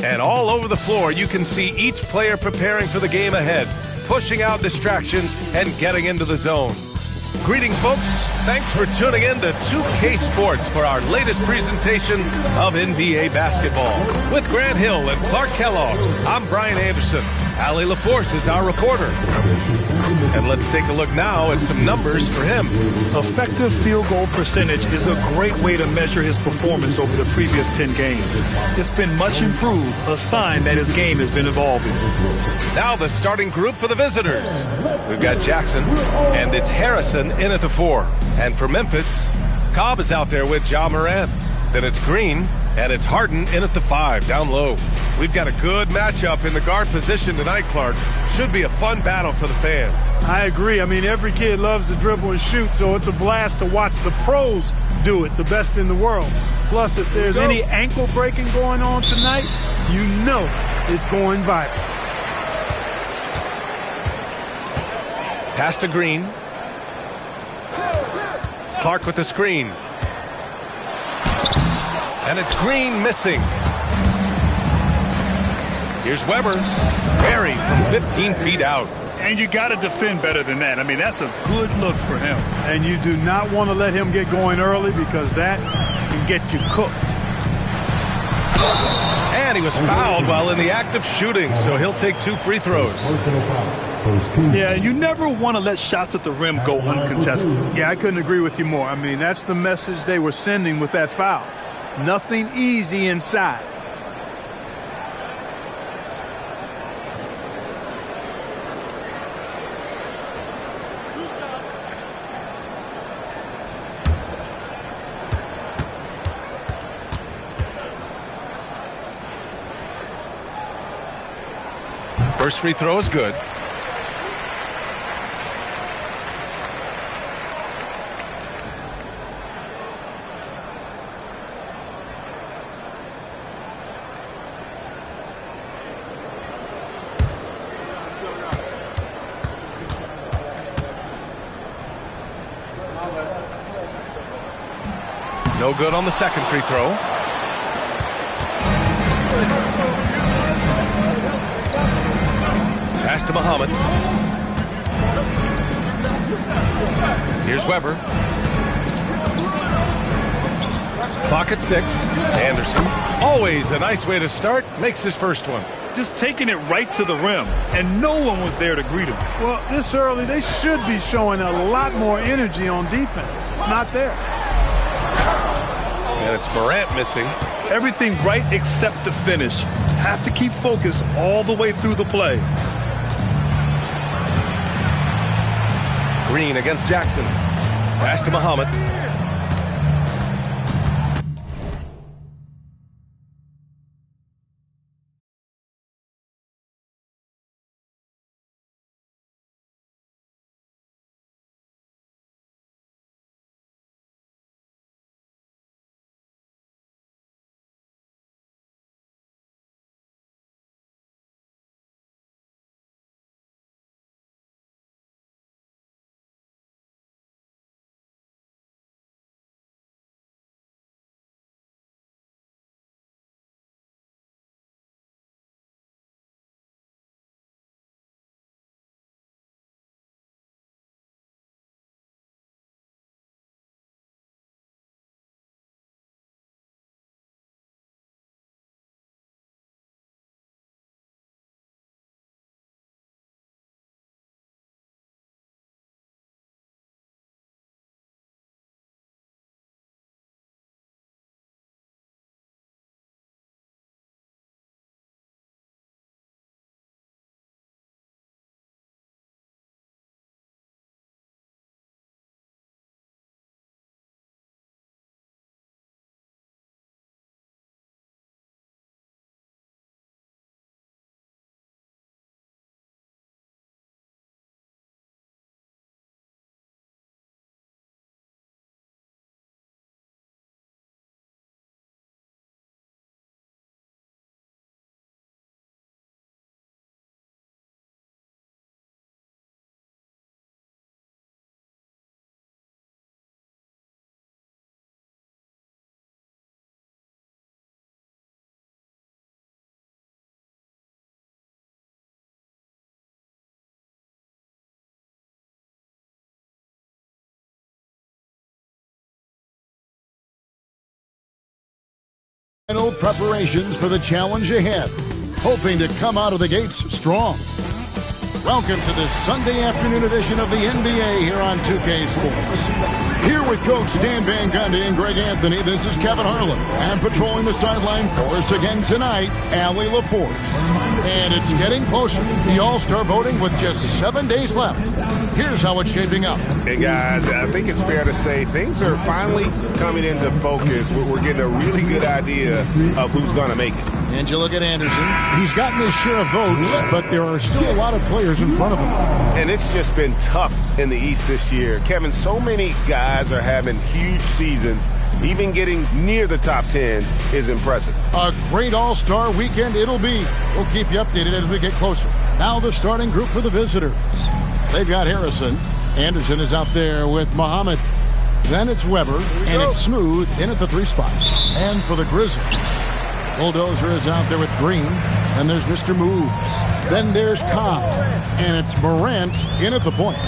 And all over the floor, you can see each player preparing for the game ahead, pushing out distractions and getting into the zone. Greetings, folks. Thanks for tuning in to 2K Sports for our latest presentation of NBA basketball. With Grant Hill and Clark Kellogg, I'm Brian Anderson. Allie LaForce is our reporter. And let's take a look now at some numbers for him. Effective field goal percentage is a great way to measure his performance over the previous 10 games. It's been much improved, a sign that his game has been evolving. Now the starting group for the visitors. We've got Jackson, and it's Harrison in at the 4. And for Memphis, Cobb is out there with Ja Morant. Then it's Green, and it's Harden in at the 5, down low. We've got a good matchup in the guard position tonight, Clark. Should be a fun battle for the fans. I agree. I mean, every kid loves to dribble and shoot, so it's a blast to watch the pros do it, the best in the world. Plus, if there's any ankle breaking going on tonight, you know it's going viral. Pass to Green. Clark with the screen. And it's Green missing. Here's Weber, buried from 15 feet out. And you got to defend better than that. I mean, that's a good look for him. And you do not want to let him get going early because that can get you cooked. And he was fouled while in the act of shooting, so he'll take 2 free throws. Yeah, you never want to let shots at the rim go uncontested. Yeah, I couldn't agree with you more. I mean, that's the message they were sending with that foul. Nothing easy inside. First free throw is good. No good on the second free throw. Pass to Muhammad. Here's Weber. Clock at 6. Anderson. Always a nice way to start. Makes his first one. Just taking it right to the rim, and no one was there to greet him. Well, this early, they should be showing a lot more energy on defense. It's not there. And it's Morant missing. Everything right except the finish. Have to keep focused all the way through the play. Green against Jackson. Pass to Muhammad. Final preparations for the challenge ahead, hoping to come out of the gates strong. Welcome to this Sunday afternoon edition of the NBA here on 2K Sports. Here with Coach Dan Van Gundy and Greg Anthony, this is Kevin Harlan. And patrolling the sideline for us again tonight, Allie LaForce. And it's getting closer. The All-Star voting with just 7 days left. Here's how it's shaping up. Hey, guys, I think it's fair to say things are finally coming into focus. We're getting a really good idea of who's going to make it. And you look at Anderson. He's gotten his share of votes, but there are still a lot of players in front of him. And it's just been tough in the East this year. Kevin, so many guys are having huge seasons. Even getting near the top 10 is impressive. A great All-Star weekend it'll be. We'll keep you updated as we get closer. Now the starting group for the visitors. They've got Harrison. Anderson is out there with Muhammad. Then it's Weber, and it's Smooth in at the 3 spots. And for the Grizzlies, Bulldozer is out there with Green, and there's Mr. Moves. Then there's Khan, and it's Morant in at the point.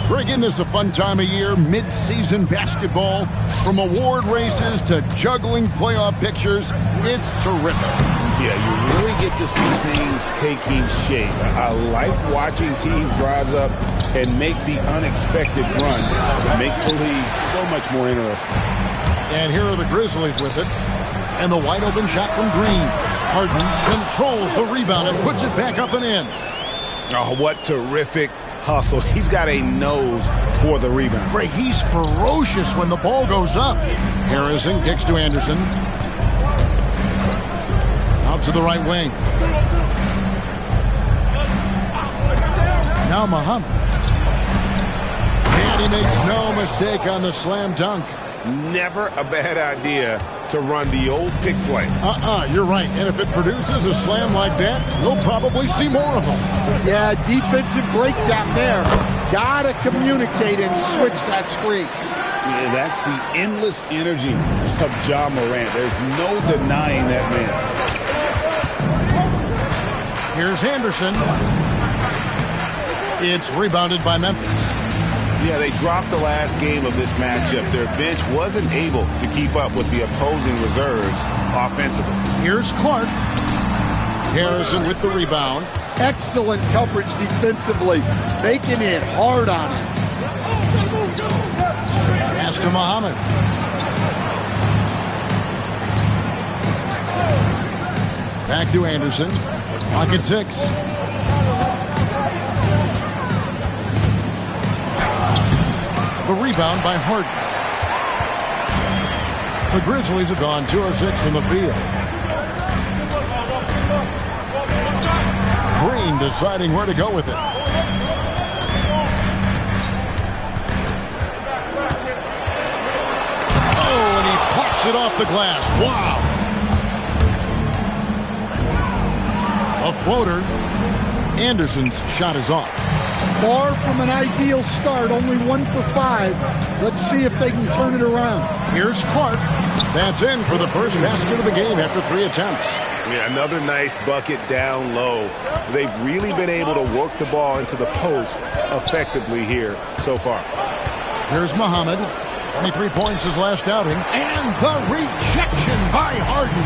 Again, this is a fun time of year, mid-season basketball. From award races to juggling playoff pictures, it's terrific. Yeah, you really get to see things taking shape. I like watching teams rise up and make the unexpected run. It makes the league so much more interesting. And here are the Grizzlies with it. And the wide open shot from Green. Harden controls the rebound and puts it back up and in. Oh, what terrific hustle. He's got a nose for the rebound. Greg, he's ferocious when the ball goes up. Harrison kicks to Anderson. Out to the right wing. Now Muhammad. And he makes no mistake on the slam dunk. Never a bad idea to run the old pick play. You're right. And if it produces a slam like that, we'll probably see more of them. Yeah, defensive breakdown there. Gotta communicate and switch that screen. Yeah, that's the endless energy of Ja Morant. There's no denying that man. Here's Anderson. It's rebounded by Memphis. Yeah, they dropped the last game of this matchup. Their bench wasn't able to keep up with the opposing reserves offensively. Here's Clark. Harrison with the rebound. Excellent coverage defensively, making it hard on him. Pass to Muhammad. Back to Anderson. Clock at 6. The rebound by Harden. The Grizzlies have gone 2 of 6 from the field. Green deciding where to go with it. Oh, and he pops it off the glass. Wow. A floater. Anderson's shot is off. Far from an ideal start, only 1 for 5. Let's see if they can turn it around. Here's Clark. That's in for the first basket of the game after 3 attempts. Yeah, another nice bucket down low. They've really been able to work the ball into the post effectively here so far. Here's Muhammad. 23 points his last outing. And the rejection by Harden.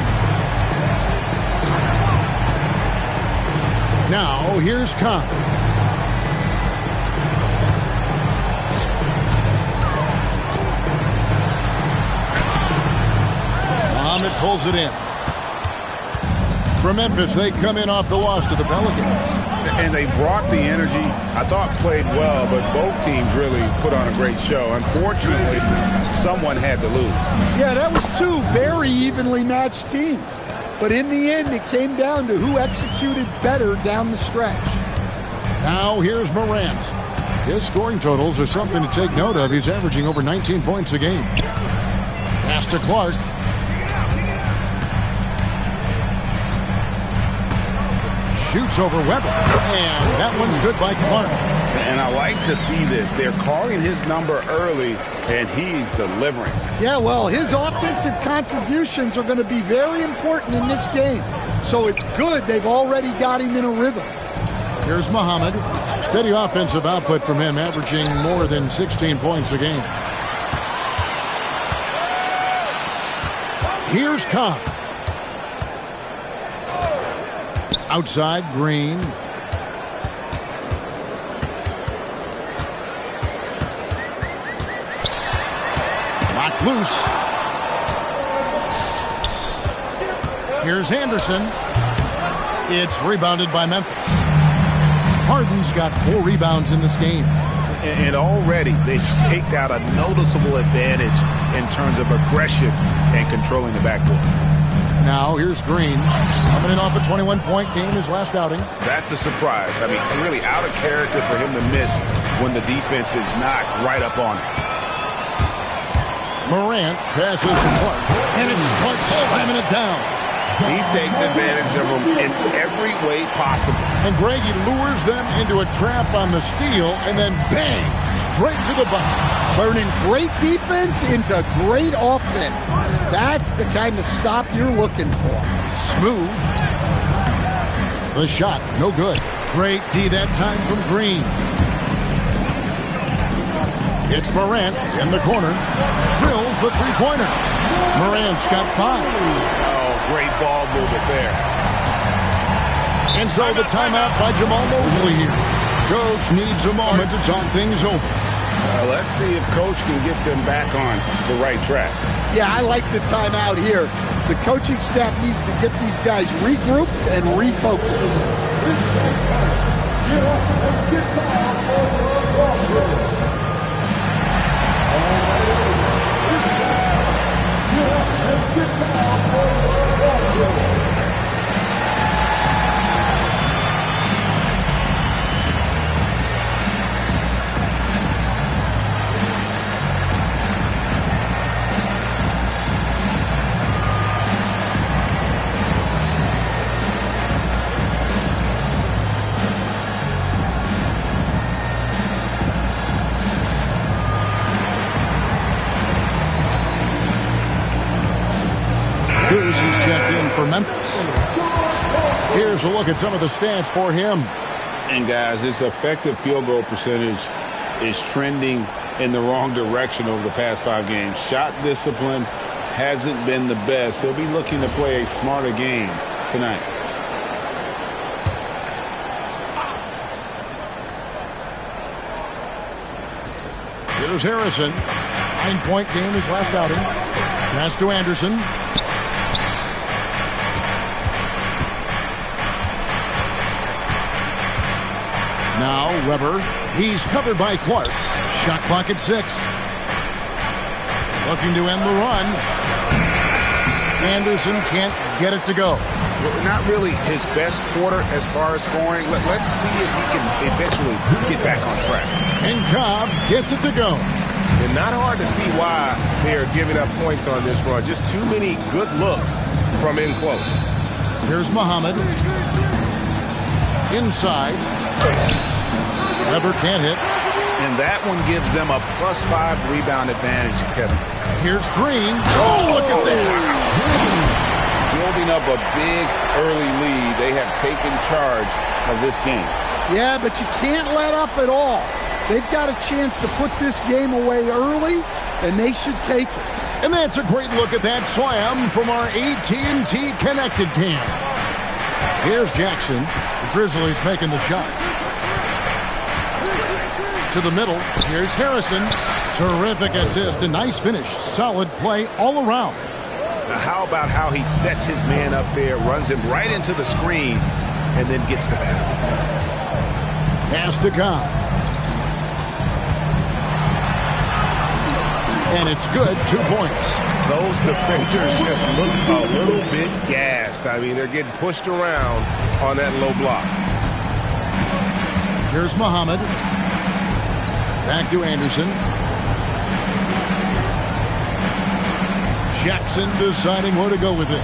Now, here's Khan. Muhammad pulls it in. For Memphis, they come in off the loss to the Pelicans. And they brought the energy. I thought played well, but both teams really put on a great show. Unfortunately, someone had to lose. Yeah, that was 2 very evenly matched teams. But in the end, it came down to who executed better down the stretch. Now here's Morant. His scoring totals are something to take note of. He's averaging over 19 points a game. Pass to Clark. Shoots over Weber. And that one's good by Clark. And I like to see this. They're calling his number early, and he's delivering. Yeah, well, his offensive contributions are going to be very important in this game. So it's good they've already got him in a rhythm. Here's Muhammad. Steady offensive output from him, averaging more than 16 points a game. Here's Khan. Outside, Green. Locked loose. Here's Anderson. It's rebounded by Memphis. Harden's got 4 rebounds in this game. And already they've staked out a noticeable advantage in terms of aggression and controlling the backcourt. Now here's Green. Coming in off a 21-point game his last outing. That's a surprise. I mean, really out of character for him to miss when the defense is not right up on him. Morant passes to Clark. And it's Clark slamming it down. He takes advantage of them in every way possible. And Greg, he lures them into a trap on the steal, and then bang, straight to the bucket. Turning great defense into great offense. That's the kind of stop you're looking for. Smooth. The shot, no good. Great D that time from Green. It's Morant in the corner. Drills the three-pointer. Morant's got 5. Great ball movement there. And so the timeout by Jamal Mosley here. Coach needs a moment to talk things over. Let's see if Coach can get them back on the right track. Yeah, I like the timeout here. The coaching staff needs to get these guys regrouped and refocused. He's checked in for Memphis. Here's a look at some of the stats for him. And guys, his effective field goal percentage is trending in the wrong direction over the past 5 games. Shot discipline hasn't been the best. He'll be looking to play a smarter game tonight. Here's Harrison. 9-point game his last outing. Pass to Anderson. Now Weber. He's covered by Clark. Shot clock at 6. Looking to end the run. Anderson can't get it to go. Not really his best quarter as far as scoring. Let's see if he can eventually get back on track. And Cobb gets it to go. And not hard to see why they are giving up points on this run. Just too many good looks from in close. Here's Muhammad. Inside. Weber can't hit. And that one gives them a +5 rebound advantage, Kevin. Here's Green. Oh, look at that. Building up a big early lead. They have taken charge of this game. Yeah, but you can't let up at all. They've got a chance to put this game away early, and they should take it. And that's a great look at that slam from our AT&T Connected Cam. Here's Jackson. The Grizzlies making the shot. To the middle. Here's Harrison. Terrific assist. A nice finish. Solid play all around. Now how about how he sets his man up there, runs him right into the screen, and then gets the basket. Pass to Cobb. And it's good. 2 points. Those defenders just look a little bit gassed. I mean, they're getting pushed around on that low block. Here's Muhammad. Back to Anderson. Jackson deciding where to go with it.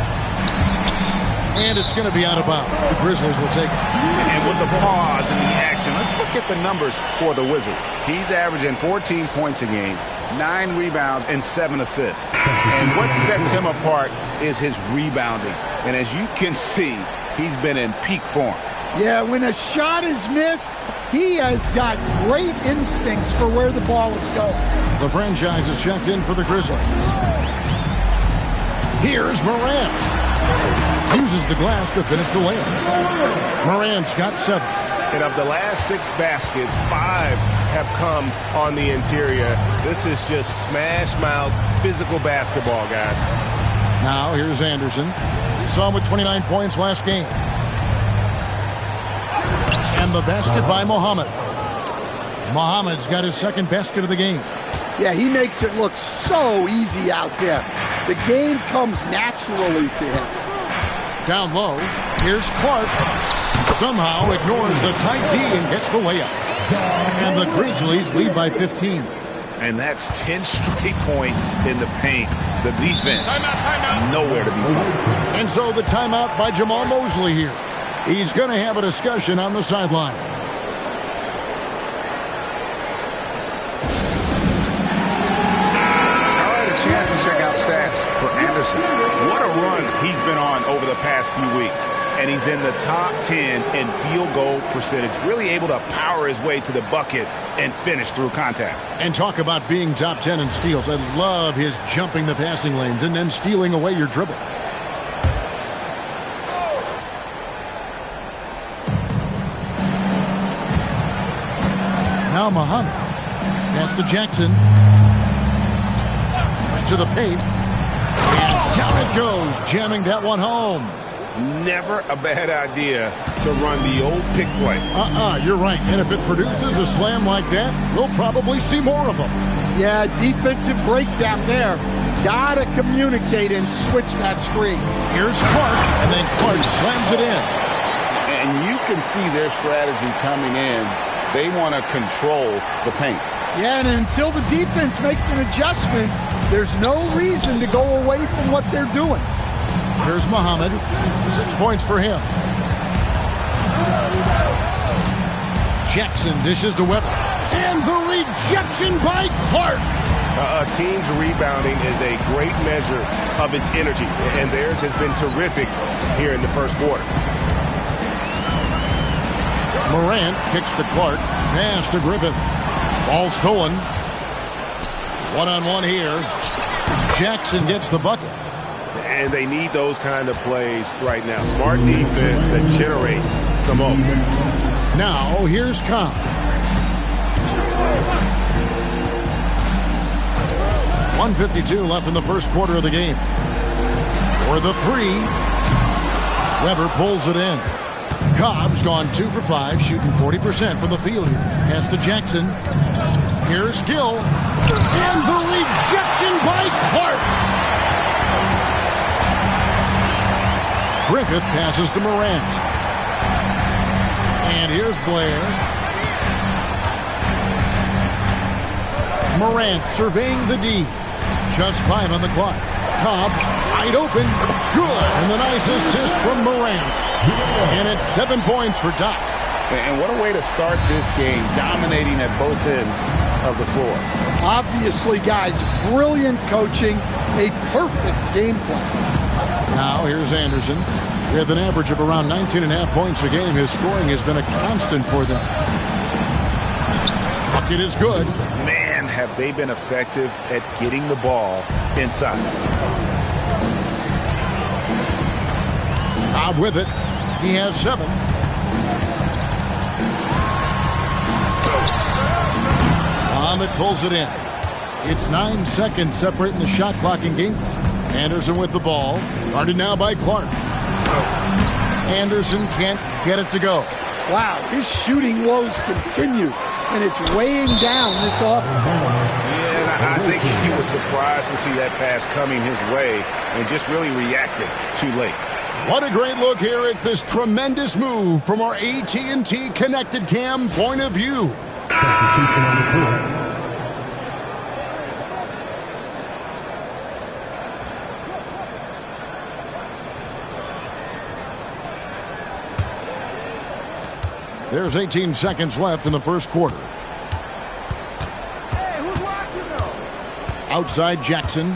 And it's going to be out of bounds. The Grizzlies will take it. And with the pause and the action, let's look at the numbers for the Wizard. He's averaging 14 points a game, 9 rebounds, and 7 assists. And what sets him apart is his rebounding. And as you can see, he's been in peak form. Yeah, when a shot is missed, he has got great instincts for where the ball is going. The franchise is checked in for the Grizzlies. Here's Morant. Uses the glass to finish the layup. Morant's got 7. And of the last 6 baskets, 5 have come on the interior. This is just smash-mouth physical basketball, guys. Now here's Anderson. We saw him with 29 points last game. And the basket by Muhammad. Muhammad's got his 2nd basket of the game. Yeah, he makes it look so easy out there. The game comes naturally to him. Down low, here's Clark. Somehow ignores the tight D and gets the layup. And the Grizzlies lead by 15. And that's 10 straight points in the paint. The defense, nowhere to be found. And so the timeout by Jamal Mosley here. He's going to have a discussion on the sideline. I had a chance to check out stats for Anderson. What a run he's been on over the past few weeks. And he's in the top 10 in field goal percentage, really able to power his way to the bucket and finish through contact. And talk about being top 10 in steals. I love his jumping the passing lanes and then stealing away your dribble. Now Muhammad. Pass to Jackson. To the paint. And down it goes, jamming that one home. Never a bad idea to run the old pick play. You're right. And if it produces a slam like that, we'll probably see more of them. Yeah, defensive breakdown there. Gotta communicate and switch that screen. Here's Clark, and then Clark slams it in. And you can see their strategy coming in. They want to control the paint. Yeah, and until the defense makes an adjustment, there's no reason to go away from what they're doing. Here's Muhammad. 6 points for him. Jackson dishes to Weber. And the rejection by Clark. A team's rebounding is a great measure of its energy, and theirs has been terrific here in the first quarter. Morant kicks to Clark. Pass to Griffin. Ball stolen. One-on-one here. Jackson gets the bucket. And they need those kind of plays right now. Smart defense that generates some open. Now, here's Cobb. .152 left in the first quarter of the game. For the 3. Weber pulls it in. Cobb's gone 2 for 5, shooting 40% from the field here. Pass to Jackson. Here's Gill. And the rejection by Clark. Griffith passes to Morant. And here's Blair. Morant surveying the D. Just 5 on the clock. Cobb, wide open. Good. And the nice assist from Morant. And it's 7 points for Doc. And what a way to start this game, dominating at both ends of the floor. Obviously, guys, brilliant coaching, a perfect game plan. Now here's Anderson. With an average of around 19.5 points a game, his scoring has been a constant for them. Bucket is good. Man, have they been effective at getting the ball inside. Cobb with it. He has 7. Muhammad pulls it in. It's 9 seconds separating the shot clock and game clock. Anderson with the ball. Guarded now by Clark. Anderson can't get it to go. Wow, his shooting woes continue, and it's weighing down this offense. Yeah, I think he was surprised to see that pass coming his way and just really reacted too late. What a great look here at this tremendous move from our AT&T Connected Cam point of view. There's 18 seconds left in the first quarter. Hey, who's watching though? Outside Jackson.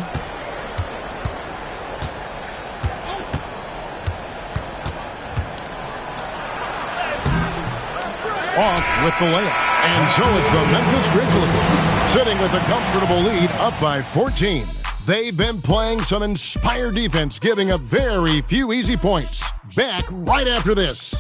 Off with the layup. And so it's the Memphis Grizzlies sitting with a comfortable lead up by 14. They've been playing some inspired defense, giving up very few easy points. Back right after this.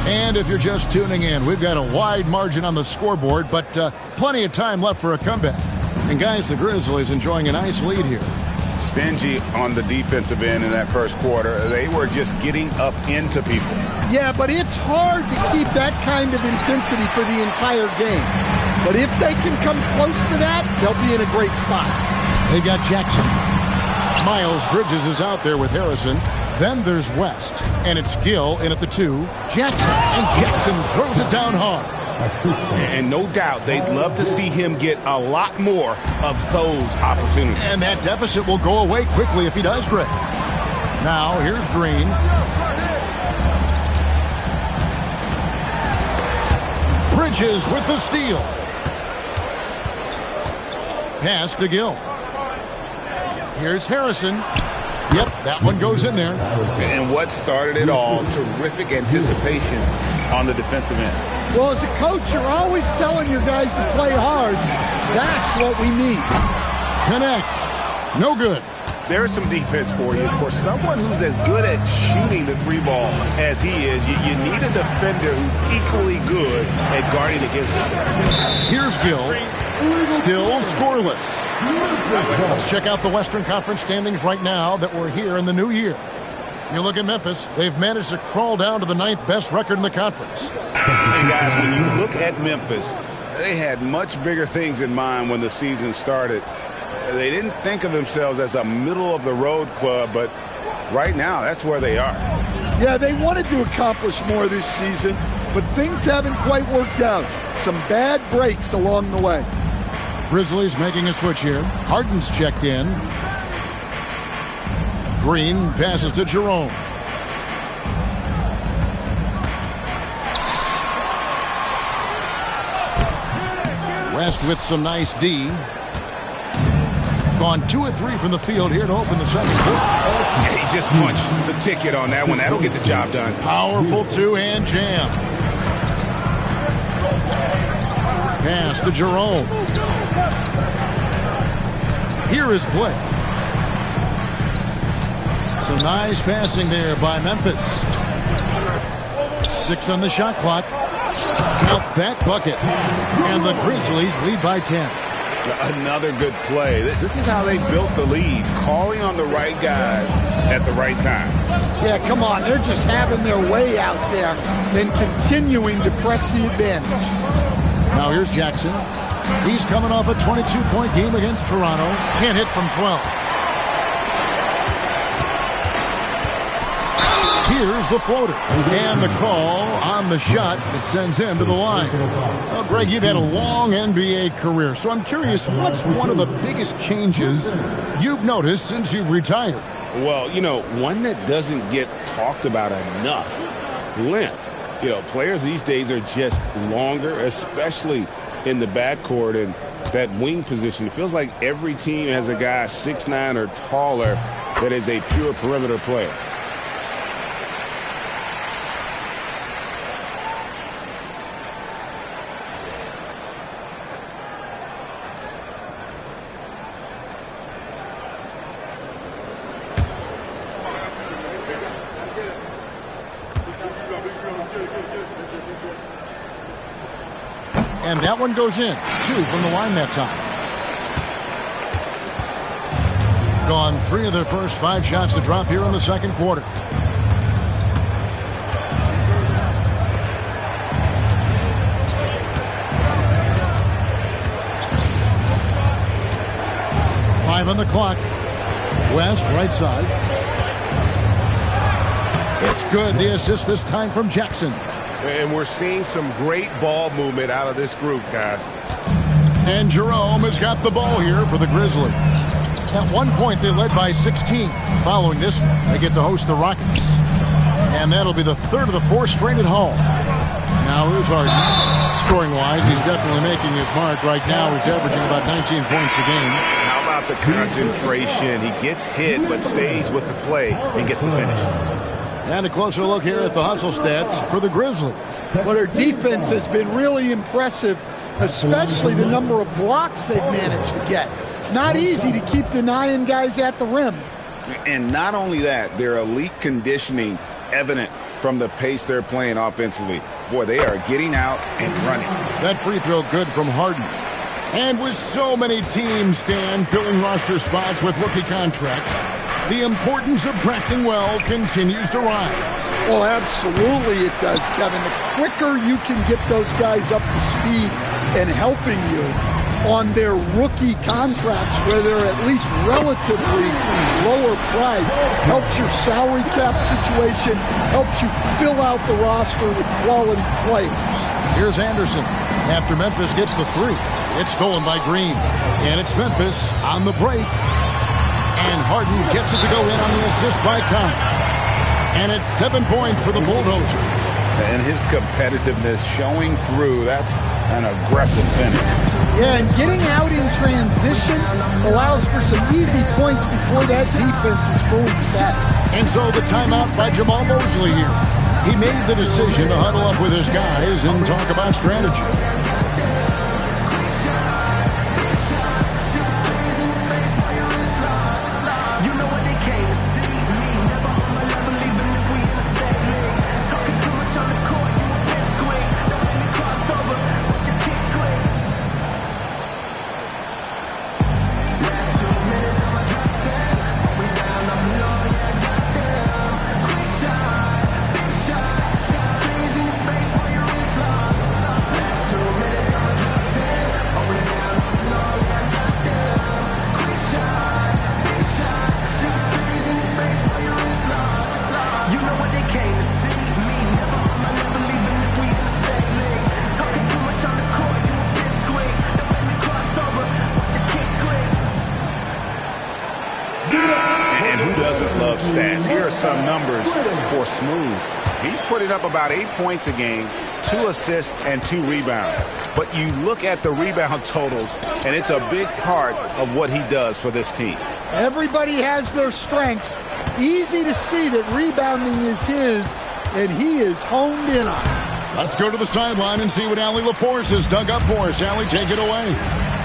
And if you're just tuning in, we've got a wide margin on the scoreboard, but plenty of time left for a comeback. And guys, the Grizzlies enjoying a nice lead here. Stingy on the defensive end in that first quarter. They were just getting up into people. Yeah, but it's hard to keep that kind of intensity for the entire game. But if they can come close to that, they'll be in a great spot. They've got Jackson. Miles Bridges is out there with Harrison. Then there's West, and it's Gill in at the 2. Jackson, and Jackson throws it down hard. And no doubt they'd love to see him get a lot more of those opportunities. And that deficit will go away quickly if he does, Greg. Now, here's Green. Bridges with the steal. Pass to Gill. Here's Harrison. Yep, that one goes in there. And what started it all, terrific anticipation on the defensive end. Well, as a coach, you're always telling your guys to play hard. That's what we need. Connect. No good. There's some defense for you. For someone who's as good at shooting the 3-ball as he is, you need a defender who's equally good at guarding against him. Here's Gill. Still scoreless. Let's check out the Western Conference standings right now that we're here in the new year. You look at Memphis, they've managed to crawl down to the 9th best record in the conference. And guys, when you look at Memphis, they had much bigger things in mind when the season started. They didn't think of themselves as a middle-of-the-road club, but right now, that's where they are. Yeah, they wanted to accomplish more this season, but things haven't quite worked out. Some bad breaks along the way. Grizzlies making a switch here. Harden's checked in. Green passes to Jerome. West with some nice D. Gone 2 of 3 from the field here to open the second. Yeah, he just punched the ticket on that one. That'll get the job done. Powerful two-hand jam. Pass to Jerome. Here is play. Some nice passing there by Memphis. 6 on the shot clock. Count that bucket. And the Grizzlies lead by 10. Another good play. This is how they built the lead, calling on the right guys at the right time. Yeah, come on. They're just having their way out there, then continuing to press the advantage. Now here's Jackson. He's coming off a 22-point game against Toronto. Can't hit from 12. Here's the floater. And the call on the shot that sends him to the line. Well, Greg, you've had a long NBA career, so I'm curious, what's one of the biggest changes you've noticed since you've retired? Well, you know, one that doesn't get talked about enough, length. You know, players these days are just longer, especially in the backcourt and that wing position. It feels like every team has a guy 6'9" or taller that is a pure perimeter player. And that one goes in. 2 from the line that time. Gone 3 of their first 5 shots to drop here in the second quarter. On the clock. West, right side. It's good. The assist this time from Jackson. And we're seeing some great ball movement out of this group, guys. And Jerome has got the ball here for the Grizzlies. At one point, they led by 16. Following this one, they get to host the Rockets. And that'll be the third of the four straight at home. Now, here's Harden. Scoring-wise, he's definitely making his mark. Right now, he's averaging about 19 points a game. How about the concentration? He gets hit, but stays with the play and gets the finish. And a closer look here at the hustle stats for the Grizzlies. Well, their defense has been really impressive, especially the number of blocks they've managed to get. It's not easy to keep denying guys at the rim. And not only that, their elite conditioning evident from the pace they're playing offensively. Boy, they are getting out and running. That free throw good from Harden. And with so many teams, Stan, filling roster spots with rookie contracts, the importance of drafting well continues to rise. Well, absolutely it does, Kevin. The quicker you can get those guys up to speed and helping you on their rookie contracts where they're at least relatively lower priced, helps your salary cap situation, helps you fill out the roster with quality players. Here's Anderson. After Memphis gets the three, it's stolen by Green. And it's Memphis on the break. And Harden gets it to go in on the assist by Khan. And it's 7 points for the Bulldozer. And his competitiveness showing through. That's an aggressive finish. Yeah, and getting out in transition allows for some easy points before that defense is fully set. And so the timeout by Jamal Mosley here. He made the decision to huddle up with his guys and talk about strategy. Stats. Here are some numbers for Smooth. He's putting up about 8 points a game, 2 assists, and 2 rebounds. But you look at the rebound totals, and it's a big part of what he does for this team. Everybody has their strengths. Easy to see that rebounding is his, and he is honed in on it. Let's go to the sideline and see what Allie LaForce has dug up for us. Allie, take it away.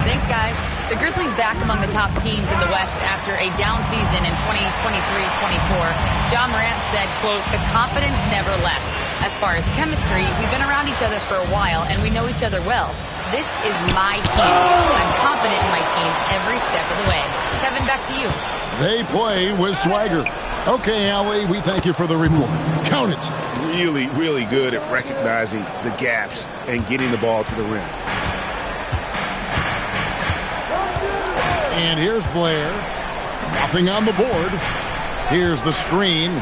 Thanks, guys. The Grizzlies back among the top teams in the West after a down season in 2023-24. John Morant said, quote, "The confidence never left. As far as chemistry, we've been around each other for a while and we know each other well. This is my team. I'm confident in my team every step of the way." Kevin, back to you. They play with swagger. Okay, Allie, we thank you for the report. Count it. Really, really good at recognizing the gaps and getting the ball to the rim. And here's Blair. Nothing on the board. Here's the screen.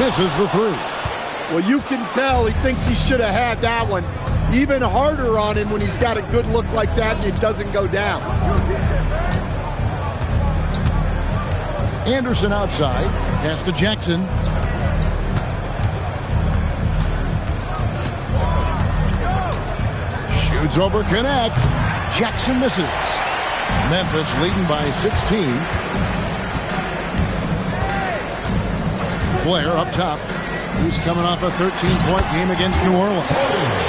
Misses the three. Well, you can tell he thinks he should have had that one. Even harder on him when he's got a good look like that and it doesn't go down. Anderson outside. Pass to Jackson. Shoots over Connect. Jackson misses. Memphis leading by 16. Blair up top. He's coming off a 13-point game against New Orleans.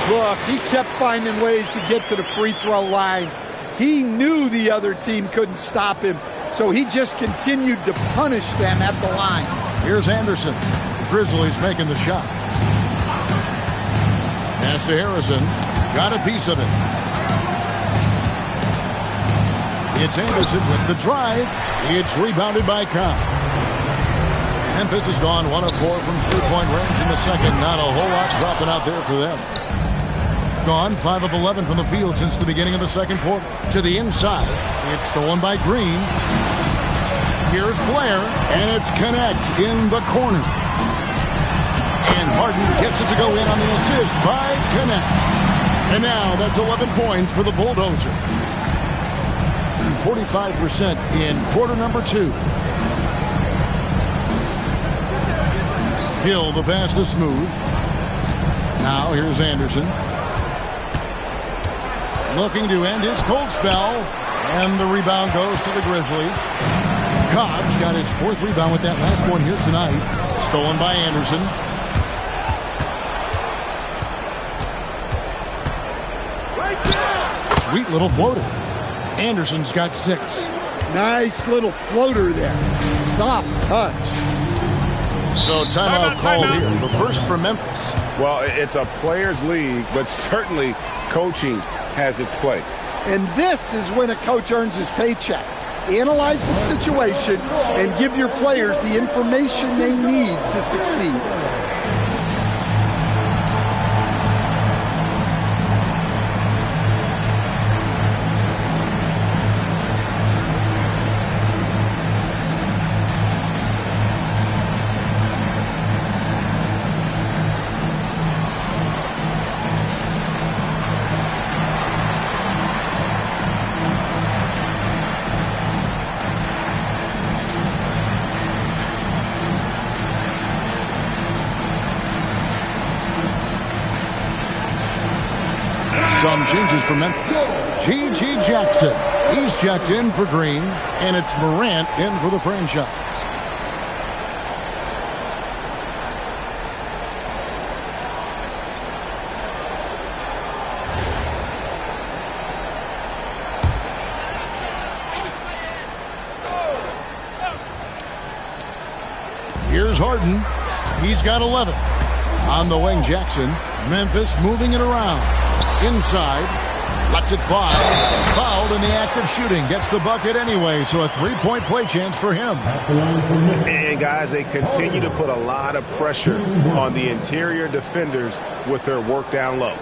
Look, he kept finding ways to get to the free throw line. He knew the other team couldn't stop him, so he just continued to punish them at the line. Here's Anderson. The Grizzlies making the shot. Pass to Harrison. Got a piece of it. It's Anderson with the drive. It's rebounded by Khan. Memphis has gone 1 of 4 from three-point range in the second. Not a whole lot dropping out there for them. Gone 5 of 11 from the field since the beginning of the second quarter. To the inside. It's stolen by Green. Here's Blair, and it's connect in the corner. And Harden gets it to go in on the assist by Connect. And now that's 11 points for the Bulldozer. 45% in quarter number 2. Hill, the pass to Smooth. Now here's Anderson. Looking to end his cold spell. And the rebound goes to the Grizzlies. Cobb's got his 4th rebound with that last one here tonight. Stolen by Anderson. Sweet little floater. Anderson's got 6. Nice little floater there. Soft touch. So timeout called here. The first for Memphis. Well, it's a players' league, but certainly coaching has its place. And this is when a coach earns his paycheck. Analyze the situation and give your players the information they need to succeed. Some changes for Memphis. G.G. Jackson. He's checked in for Green, and it's Morant in for the franchise. Here's Harden. He's got 11. On the wing, Jackson. Memphis moving it around. Inside. Lets it fly. Fouled in the act of shooting. Gets the bucket anyway, so a 3-point play chance for him. And guys, they continue to put a lot of pressure on the interior defenders with their work down low.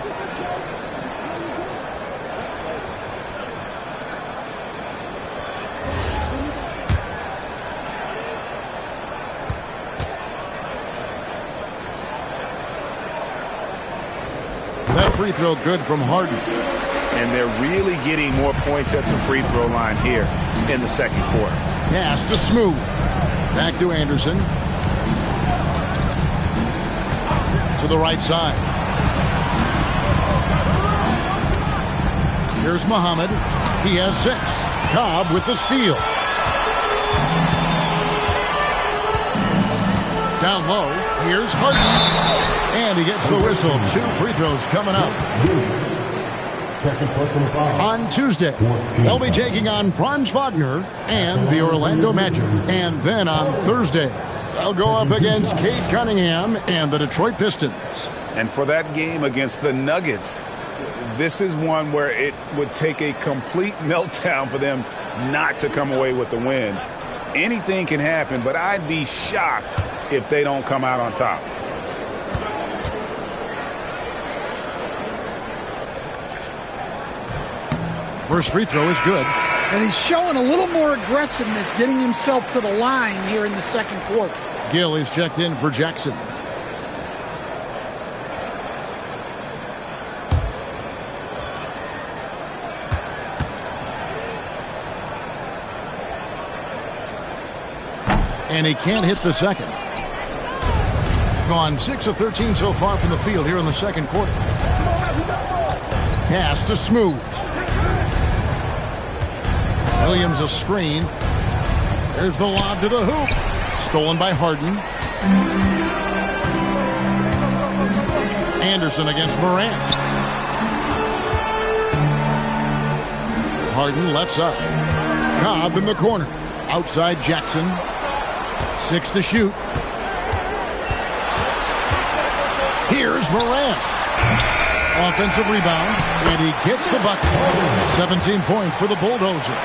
That free throw good from Harden. And they're really getting more points at the free throw line here in the second quarter. Pass to Smooth. Back to Anderson. To the right side. Here's Muhammad. He has 6. Cobb with the steal. Down low. Here's Harden. And he gets the whistle. 2 free throws coming up. On Tuesday, they'll be taking on Franz Wagner and the Orlando Magic. And then on Thursday, they'll go up against Cade Cunningham and the Detroit Pistons. And for that game against the Nuggets, this is one where it would take a complete meltdown for them not to come away with the win. Anything can happen, but I'd be shocked if they don't come out on top. First free throw is good. And he's showing a little more aggressiveness, getting himself to the line here in the second quarter. Gill is checked in for Jackson. And he can't hit the second. Gone 6 of 13 so far from the field here in the second quarter. Pass to Smooth. Williams a screen. There's the lob to the hoop. Stolen by Harden. Anderson against Morant. Harden left side. Cobb in the corner. Outside Jackson. 6 to shoot. Here's Morant. Offensive rebound. And he gets the bucket. 17 points for the Bulldozer.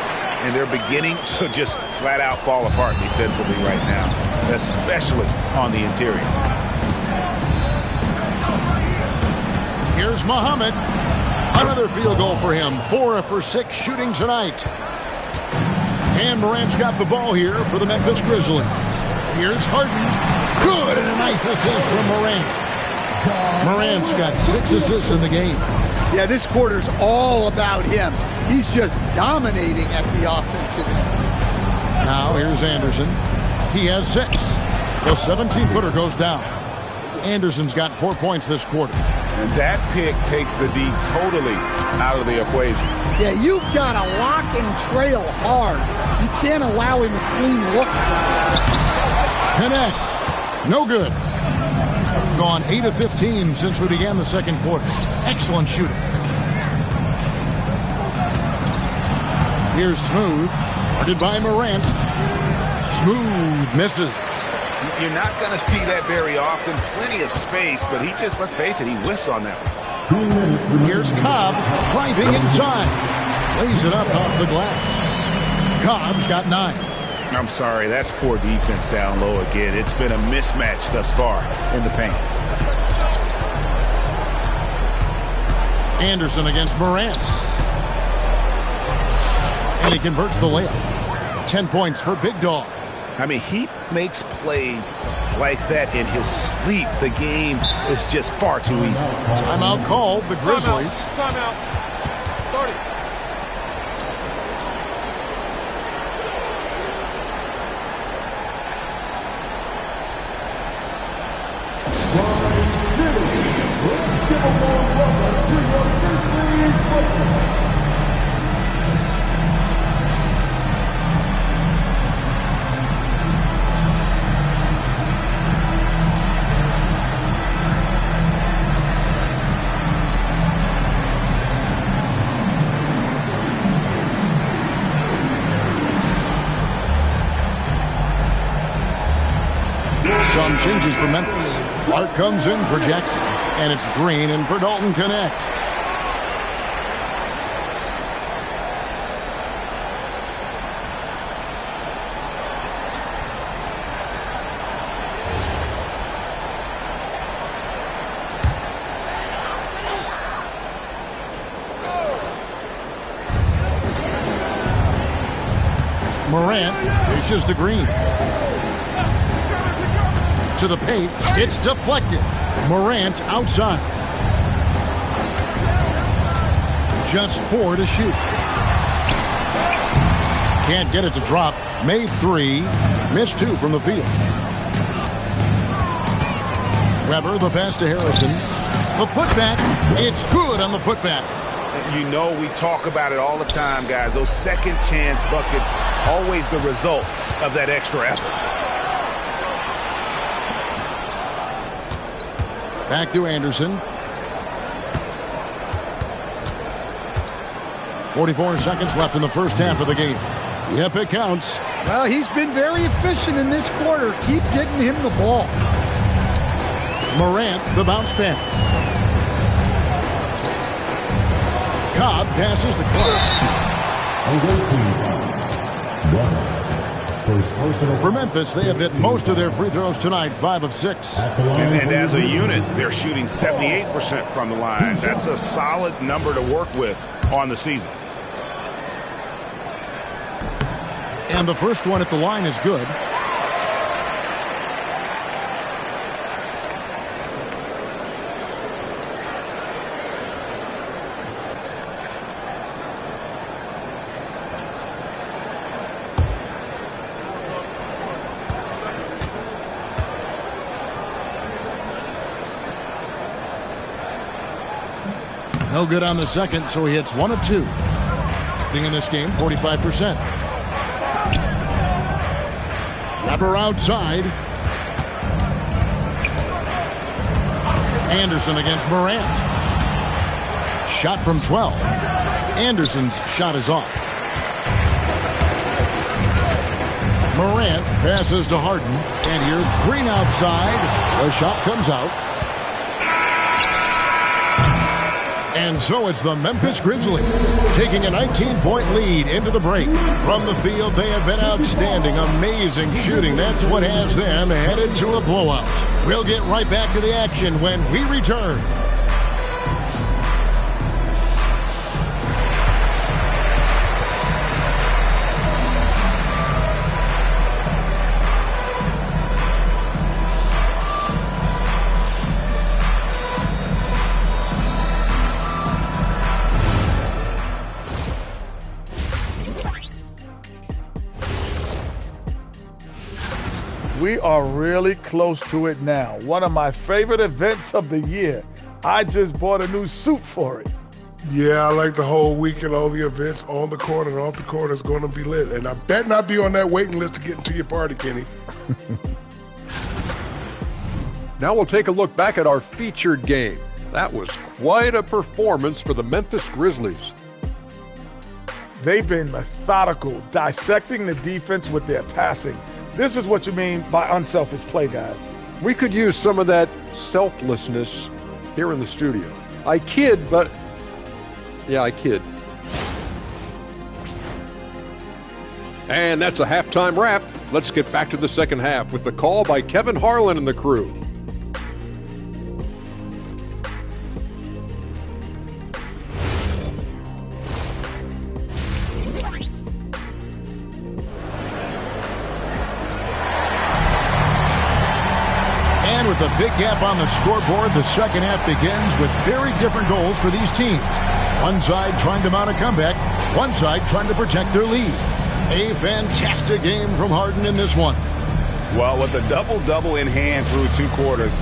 And they're beginning to just flat out fall apart defensively right now, especially on the interior. Here's Muhammad. Another field goal for him. 4 for 6 shooting tonight. And Morant's got the ball here for the Memphis Grizzlies. Here's Harden. Good, and a nice assist from Morant. Morant's got 6 assists in the game. Yeah, this quarter's all about him. He's just dominating at the offensive end. Now here's Anderson. He has 6. The 17-footer goes down. Anderson's got 4 points this quarter. And that pick takes the D totally out of the equation. Yeah, you've got to lock and trail hard. You can't allow him a clean look. Connect. No good. Gone 8 of 15 since we began the second quarter. Excellent shooting. Here's Smooth. Guarded by Morant. Smooth misses. You're not going to see that very often. Plenty of space, but he just, let's face it, he whiffs on that one. Here's Cobb driving inside. Lays it up off the glass. Cobb's got 9. I'm sorry, that's poor defense down low again. It's been a mismatch thus far in the paint. Anderson against Morant. And he converts the layup. 10 points for Big Dog. I mean, he makes plays like that in his sleep. The game is just far too easy. Timeout called. The Grizzlies. Timeout. Starting. Some changes for Memphis. Clark comes in for Jackson. And it's Green in for Dalton Connect. Morant dishes to Green. To the paint. It's deflected. Morant outside. Just 4 to shoot. Can't get it to drop. Made 3. Missed 2 from the field. Weber, the pass to Harrison. The putback. It's good on the putback. You know, we talk about it all the time, guys. Those second chance buckets, always the result of that extra effort. Back to Anderson. 44 seconds left in the first half of the game. Yep, it counts. Well, he's been very efficient in this quarter. Keep getting him the ball. Morant, the bounce pass. Cobb passes to Clark. For Memphis, they have hit most of their free throws tonight, 5 of 6. And as a unit, they're shooting 78% from the line. That's a solid number to work with on the season. And the first one at the line is good. No good on the second, so he hits 1 of 2. Being in this game, 45%. Weber outside. Anderson against Morant. Shot from 12. Anderson's shot is off. Morant passes to Harden. And here's Green outside. The shot comes out. And so it's the Memphis Grizzlies taking a 19-point lead into the break. From the field, they have been outstanding, amazing shooting. That's what has them headed to a blowout. We'll get right back to the action when we return. We are really close to it now. One of my favorite events of the year. I just bought a new suit for it. Yeah, I like the whole weekend, all the events on the court and off the court is going to be lit. And I bet not be on that waiting list to get into your party, Kenny. Now we'll take a look back at our featured game. That was quite a performance for the Memphis Grizzlies. They've been methodical, dissecting the defense with their passing. This is what you mean by unselfish play, guys. We could use some of that selflessness here in the studio. I kid, but yeah, I kid. And that's a halftime wrap. Let's get back to the second half with the call by Kevin Harlan and the crew. With a big gap on the scoreboard, the second half begins with very different goals for these teams. One side trying to mount a comeback, one side trying to protect their lead. A fantastic game from Harden in this one. Well, with a double-double in hand through 2 quarters,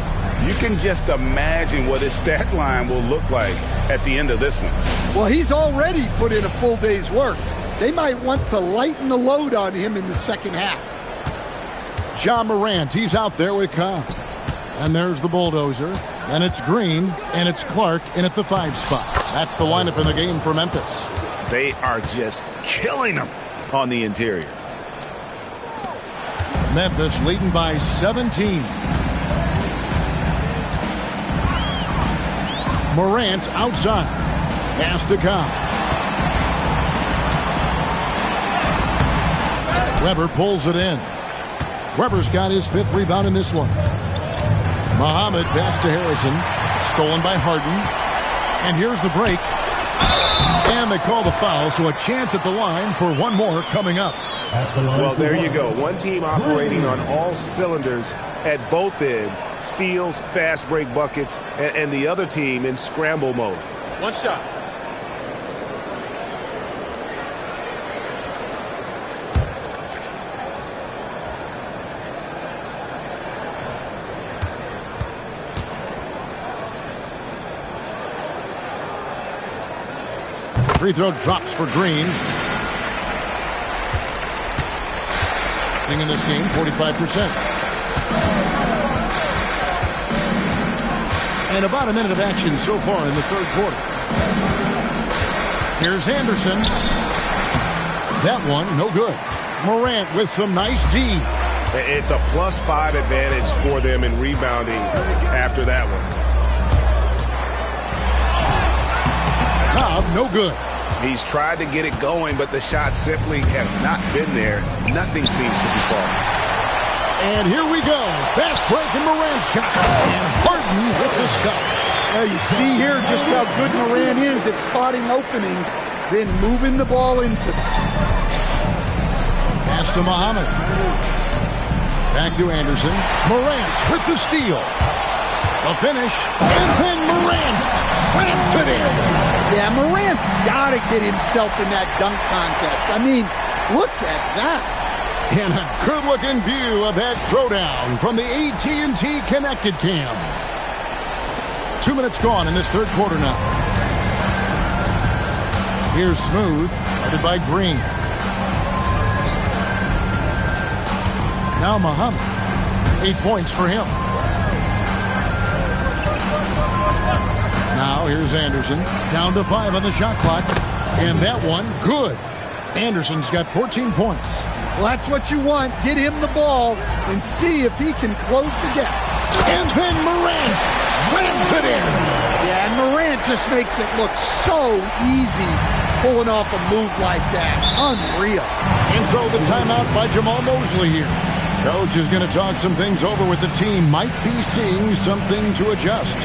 you can just imagine what his stat line will look like at the end of this one. Well, he's already put in a full day's work. They might want to lighten the load on him in the second half. Ja Morant, he's out there with Cobb. And there's the bulldozer. And it's Green, and it's Clark in at the 5 spot. That's the lineup in the game for Memphis. They are just killing them on the interior. Memphis leading by 17. Morant outside. Pass to Cobb. Weber pulls it in. Weber's got his 5th rebound in this one. Muhammad pass to Harrison. Stolen by Harden. And here's the break. And they call the foul, so a chance at the line for one more coming up. Well, there you go. One team operating on all cylinders at both ends. Steals, fast break buckets, and the other team in scramble mode. One shot. Free throw drops for Green. In this game, 45%. And about a minute of action so far in the 3rd quarter. Here's Anderson. That one, no good. Morant with some nice D. It's a +5 advantage for them in rebounding after that one. Cobb, no good. He's tried to get it going, but the shots simply have not been there. Nothing seems to be falling. And here we go. Fast break, and Morant's got it. And Harden with the stuff. Now you see here just how good Morant is at spotting openings, then moving the ball into them. Pass to Muhammad. Back to Anderson. Morant with the steal. The finish. And then Morant slams it in. Yeah, Morant's got to get himself in that dunk contest. I mean, look at that. And a good-looking view of that throwdown from the AT&T Connected Cam. 2 minutes gone in this 3rd quarter now. Here's Smooth, headed by Green. Now Muhammad. 8 points for him. Now here's Anderson. Down to 5 on the shot clock. And that one, good. Anderson's got 14 points. Well, that's what you want. Get him the ball and see if he can close the gap. And then Morant slams it in. Yeah, and Morant just makes it look so easy pulling off a move like that. Unreal. And so the timeout by Jamal Mosley here. Coach is going to talk some things over with the team. Might be seeing something to adjust.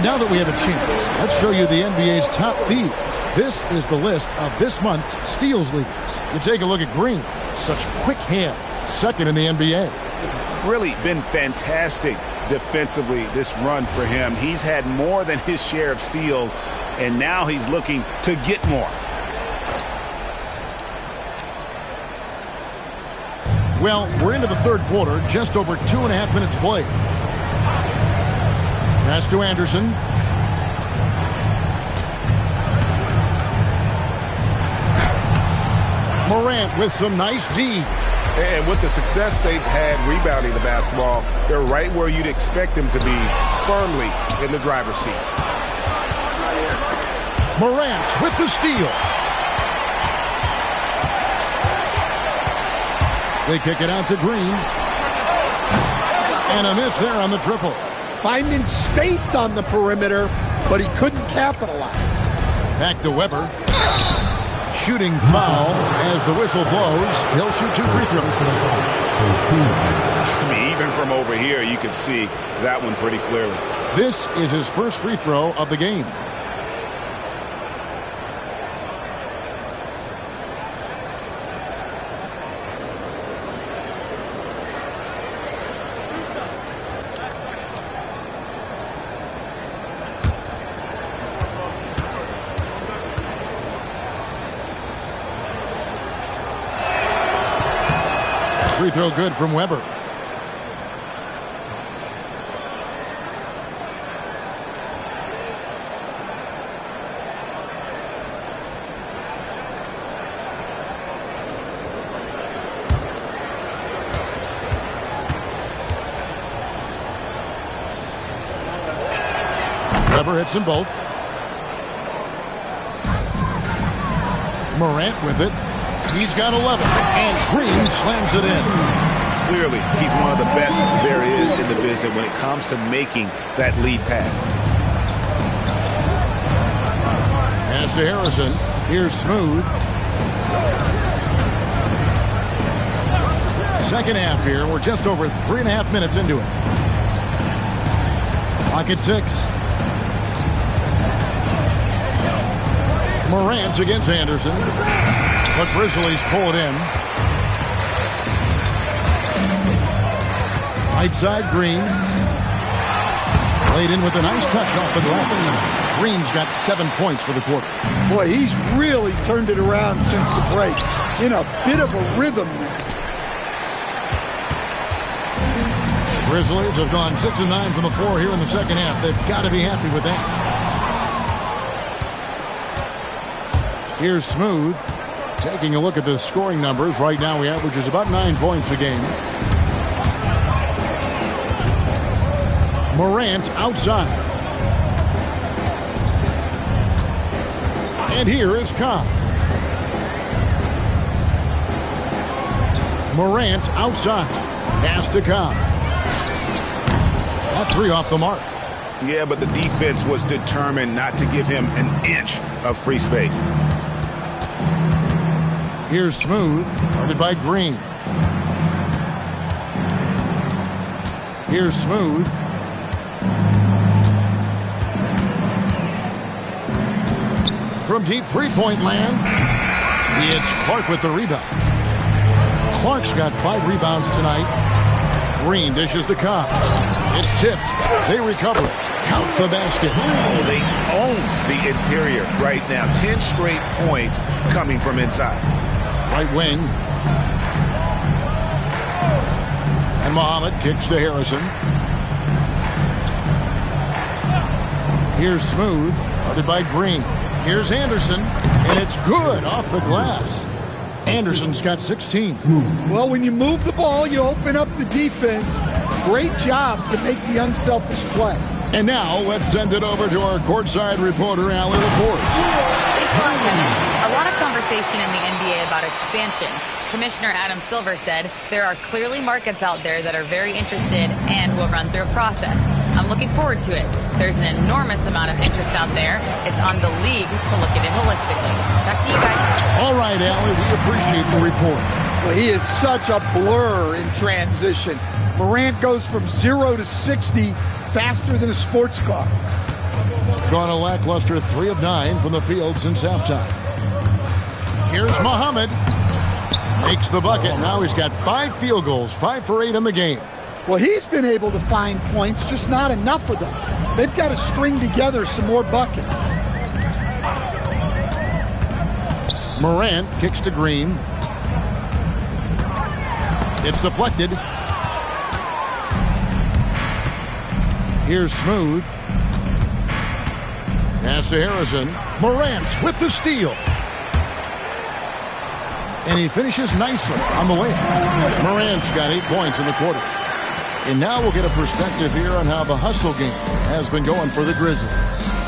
And now that we have a chance, let's show you the NBA's top thieves. This is the list of this month's steals leaders. You take a look at Green. Such quick hands. Second in the NBA. Really been fantastic defensively this run for him. He's had more than his share of steals, and now he's looking to get more. Well, we're into the third quarter, just over 2.5 minutes played. Pass to Anderson. Morant with some nice D. And with the success they've had rebounding the basketball, they're right where you'd expect them to be, firmly in the driver's seat. Morant with the steal. They kick it out to Green. And a miss there on the triple. Finding space on the perimeter, but he couldn't capitalize. Back to Weber. Shooting foul as the whistle blows. He'll shoot 2 free throws. I mean, even from over here, you can see that one pretty clearly. This is his first free throw of the game. Free throw good from Weber. Weber hits them both. Morant with it. He's got 11, and Green slams it in. Clearly, he's one of the best there is in the business when it comes to making that lead pass. Pass to Harrison. Here's Smooth. Second half here. We're just over 3.5 minutes into it. Clock at 6. Morant against Anderson. But Grizzlies pull it in. Right side, Green. Played in with a nice touch off the glass. Green's got 7 points for the quarter. Boy, he's really turned it around since the break. In a bit of a rhythm now. Grizzlies have gone 6 of 9 from the floor here in the second half. They've got to be happy with that. Here's Smooth. Taking a look at the scoring numbers, right now he averages about 9 points a game. Morant outside. And here is Cobb. Morant outside. Pass to Cobb. That 3 off the mark. Yeah, but the defense was determined not to give him an inch of free space. Here's Smooth, guarded by Green. Here's Smooth. From deep three-point land, it's Clark with the rebound. Clark's got 5 rebounds tonight. Green dishes to Cobb. It's tipped. They recover it. Count the basket. Oh, they own the interior right now. 10 straight points coming from inside. Right wing. And Muhammad kicks to Harrison. Here's Smooth, guarded by Green. Here's Anderson, and it's good off the glass. Anderson's got 16. Well, when you move the ball, you open up the defense. Great job to make the unselfish play. And now let's send it over to our courtside reporter, Allie LaForce. Thanks a lot, Kevin. A lot of conversation in the NBA about expansion. Commissioner Adam Silver said there are clearly markets out there that are very interested and will run through a process. I'm looking forward to it. There's an enormous amount of interest out there. It's on the league to look at it holistically. Back to you guys. All right, Allie, we appreciate the report. Well, he is such a blur in transition. Morant goes from 0 to 60 faster than a sports car. Gone a lackluster 3 of 9 from the field since halftime. Here's Muhammad. Makes the bucket. Now he's got 5 field goals, 5 for 8 in the game. Well, he's been able to find points, just not enough of them. They've got to string together some more buckets. Morant kicks to Green. It's deflected. Here's Smooth. Pass to Harrison. Morant with the steal. And he finishes nicely on the way. Morant's got 8 points in the quarter. And now we'll get a perspective here on how the hustle game has been going for the Grizzlies.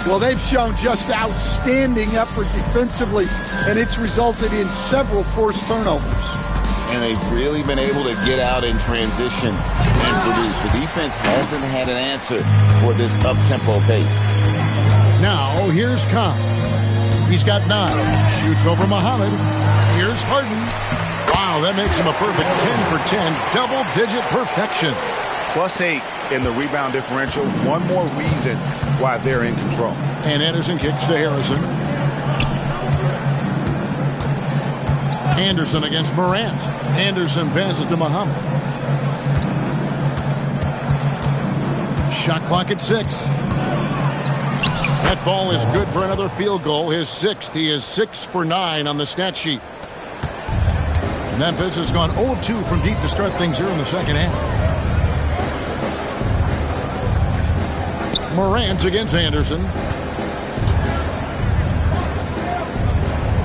Well, they've shown just outstanding effort defensively, and it's resulted in several forced turnovers. And they've really been able to get out in transition and produce. The defense hasn't had an answer for this up-tempo pace. Now, here's Khan. He's got 9. Shoots over Muhammad. Here's Harden. Wow, that makes him a perfect 10 for 10. Double-digit perfection. +8 in the rebound differential. One more reason why they're in control. And Anderson kicks to Harrison. Anderson against Morant. Anderson passes to Muhammad. Shot clock at 6. That ball is good for another field goal. His 6th. He is 6 for 9 on the stat sheet. Memphis has gone 0 of 2 from deep to start things here in the second half. Morant against Anderson.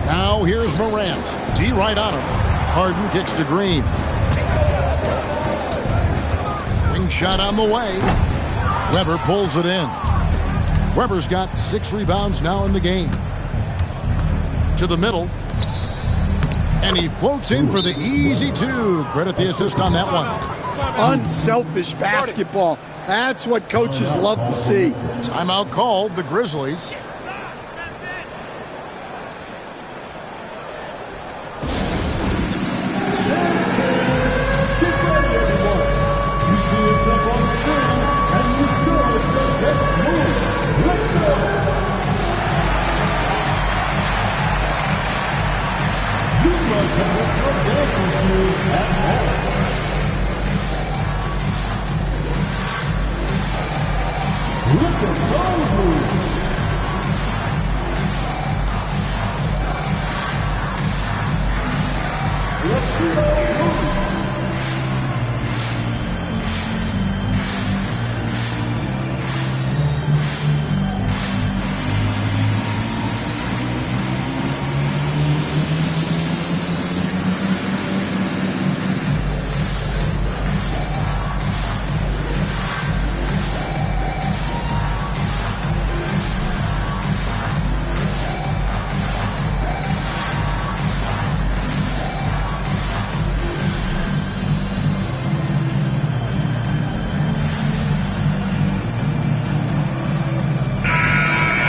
Now here's Morant. D right on him. Harden kicks to Green. Wing shot on the way. Weber pulls it in. Weber's got 6 rebounds now in the game. To the middle. And he floats in for the easy 2. Credit the assist on that one. Unselfish basketball. That's what coaches love to see. Timeout called, the Grizzlies.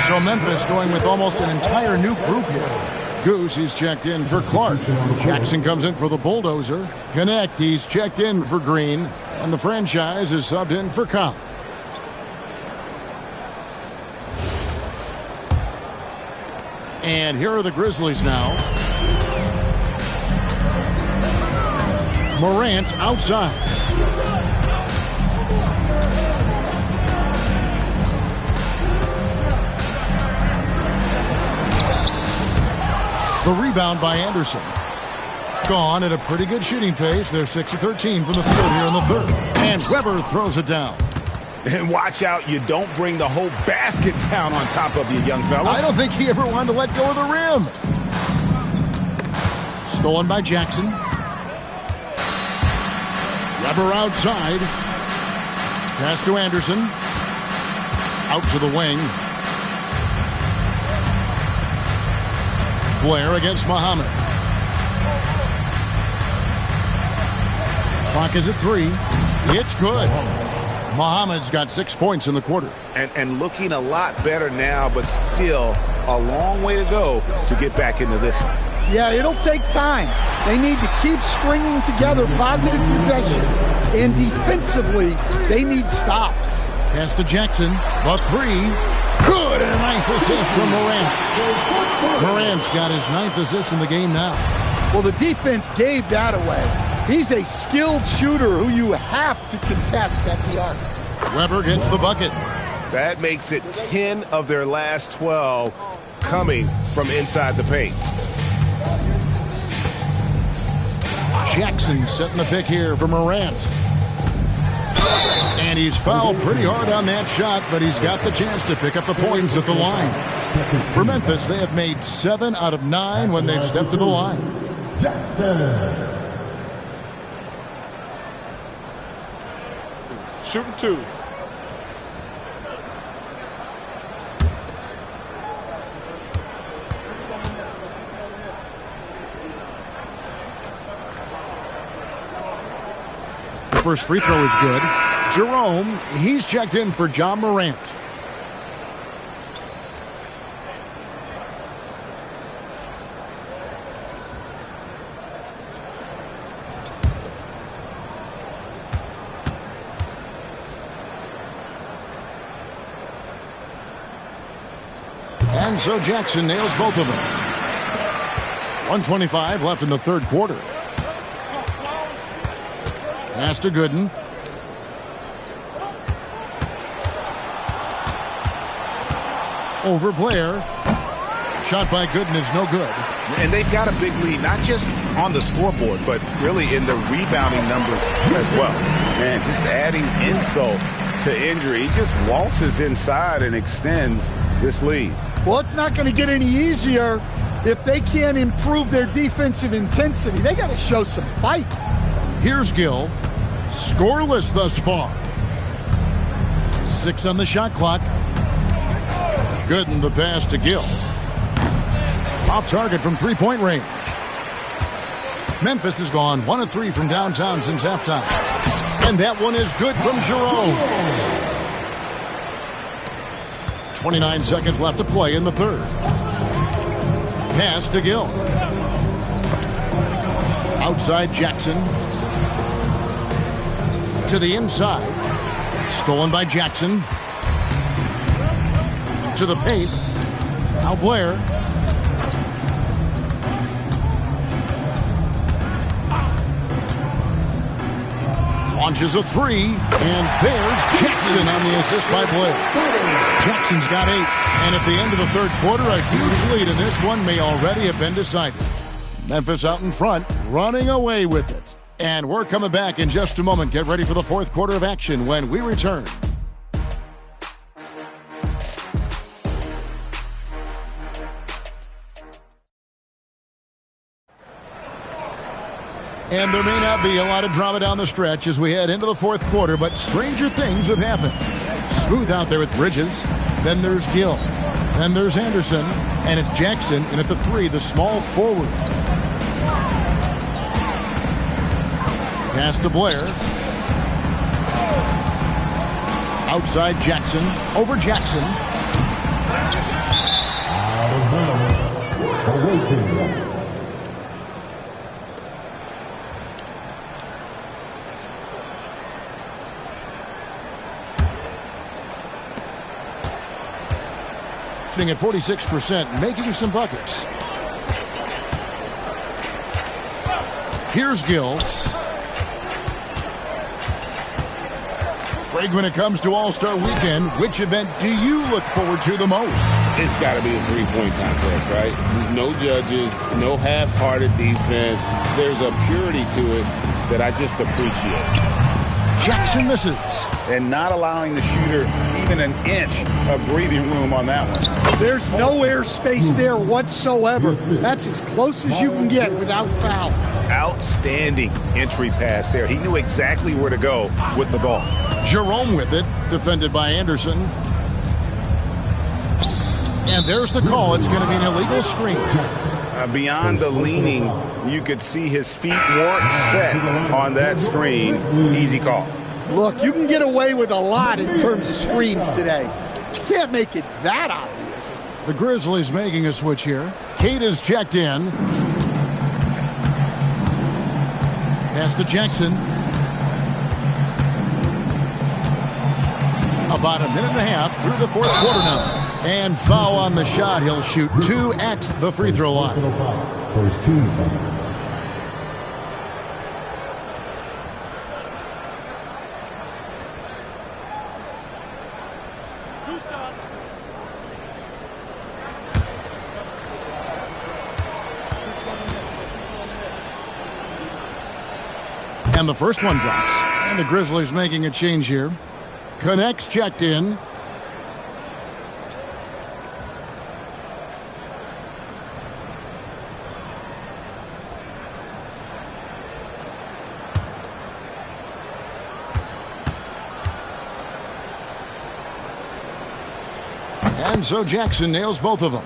So Memphis going with almost an entire new group here. Goose, he's checked in for Clark. Jackson comes in for the Bulldozer. Connect, he's checked in for Green. And the franchise is subbed in for Cobb. And here are the Grizzlies now. Morant outside. The rebound by Anderson. Gone at a pretty good shooting pace. They're 6 of 13 from the field here in the third. And Weber throws it down. And watch out, you don't bring the whole basket down on top of you, young fella. I don't think he ever wanted to let go of the rim. Stolen by Jackson. Weber outside. Pass to Anderson. Out to the wing. Blair against Muhammad. Clock is at 3. It's good. Muhammad's got 6 points in the quarter. And looking a lot better now, but still a long way to go to get back into this one. Yeah, it'll take time. They need to keep stringing together positive possessions. And defensively, they need stops. Pass to Jackson. The 3. Nice assist from Morant. Morant's got his 9th assist in the game now. Well, the defense gave that away. He's a skilled shooter who you have to contest at the arc. Weber gets the bucket. That makes it 10 of their last 12 coming from inside the paint. Jackson setting the pick here for Morant. And he's fouled pretty hard on that shot, but he's got the chance to pick up the points at the line. For Memphis, they have made 7 out of 9 when they've stepped to the line. Shooting 2. The first free throw is good. Jerome, he's checked in for John Morant. And so Jackson nails both of them. 1:25 left in the third quarter. Pass to Gooden. Over Blair. Shot by Gooden is no good. And they've got a big lead, not just on the scoreboard, but really in the rebounding numbers as well. Man, just adding insult to injury. He just waltzes inside and extends this lead. Well, it's not going to get any easier if they can't improve their defensive intensity. They got to show some fight. Here's Gill. Scoreless thus far. 6 on the shot clock. Gooden the pass to Gill. Off target from three-point range. Memphis has gone 1 of 3 from downtown since halftime. And that one is good from Jerome. 29 seconds left to play in the third. Pass to Gill. Outside Jackson. To the inside. Stolen by Jackson. To the paint. Now Blair. Launches a 3. And there's Jackson on the assist by Blair. Jackson's got 8. And at the end of the third quarter, a huge lead in this one may already have been decided. Memphis out in front, running away with it. And we're coming back in just a moment. Get ready for the fourth quarter of action when we return. And there may not be a lot of drama down the stretch as we head into the fourth quarter, but stranger things have happened. Smooth out there with Bridges. Then there's Gill. Then there's Anderson. And it's Jackson. And at the 3, the small forward. Pass to Blair. Outside Jackson. Over Jackson. At 46%, making some buckets. Here's Gill. Greg, when it comes to All-Star Weekend, which event do you look forward to the most? It's got to be a three-point contest, right? No judges, no half-hearted defense. There's a purity to it that I just appreciate. Jackson misses. And not allowing the shooter even an inch of breathing room on that one. There's no air space there whatsoever. That's as close as you can get without foul. Outstanding entry pass there. He knew exactly where to go with the ball. Jerome with it, defended by Anderson. And there's the call. It's going to be an illegal screen. Beyond the leaning, you could see his feet weren't set on that screen. Easy call. Look, you can get away with a lot in terms of screens today. But you can't make it that obvious. The Grizzlies making a switch here. Kate is checked in. Pass to Jackson. About a minute and a half through the fourth quarter now. And foul on the shot. He'll shoot 2 at the free throw line. First team foul. And the first one drops. And the Grizzlies making a change here. Connects checked in. And so Jackson nails both of them.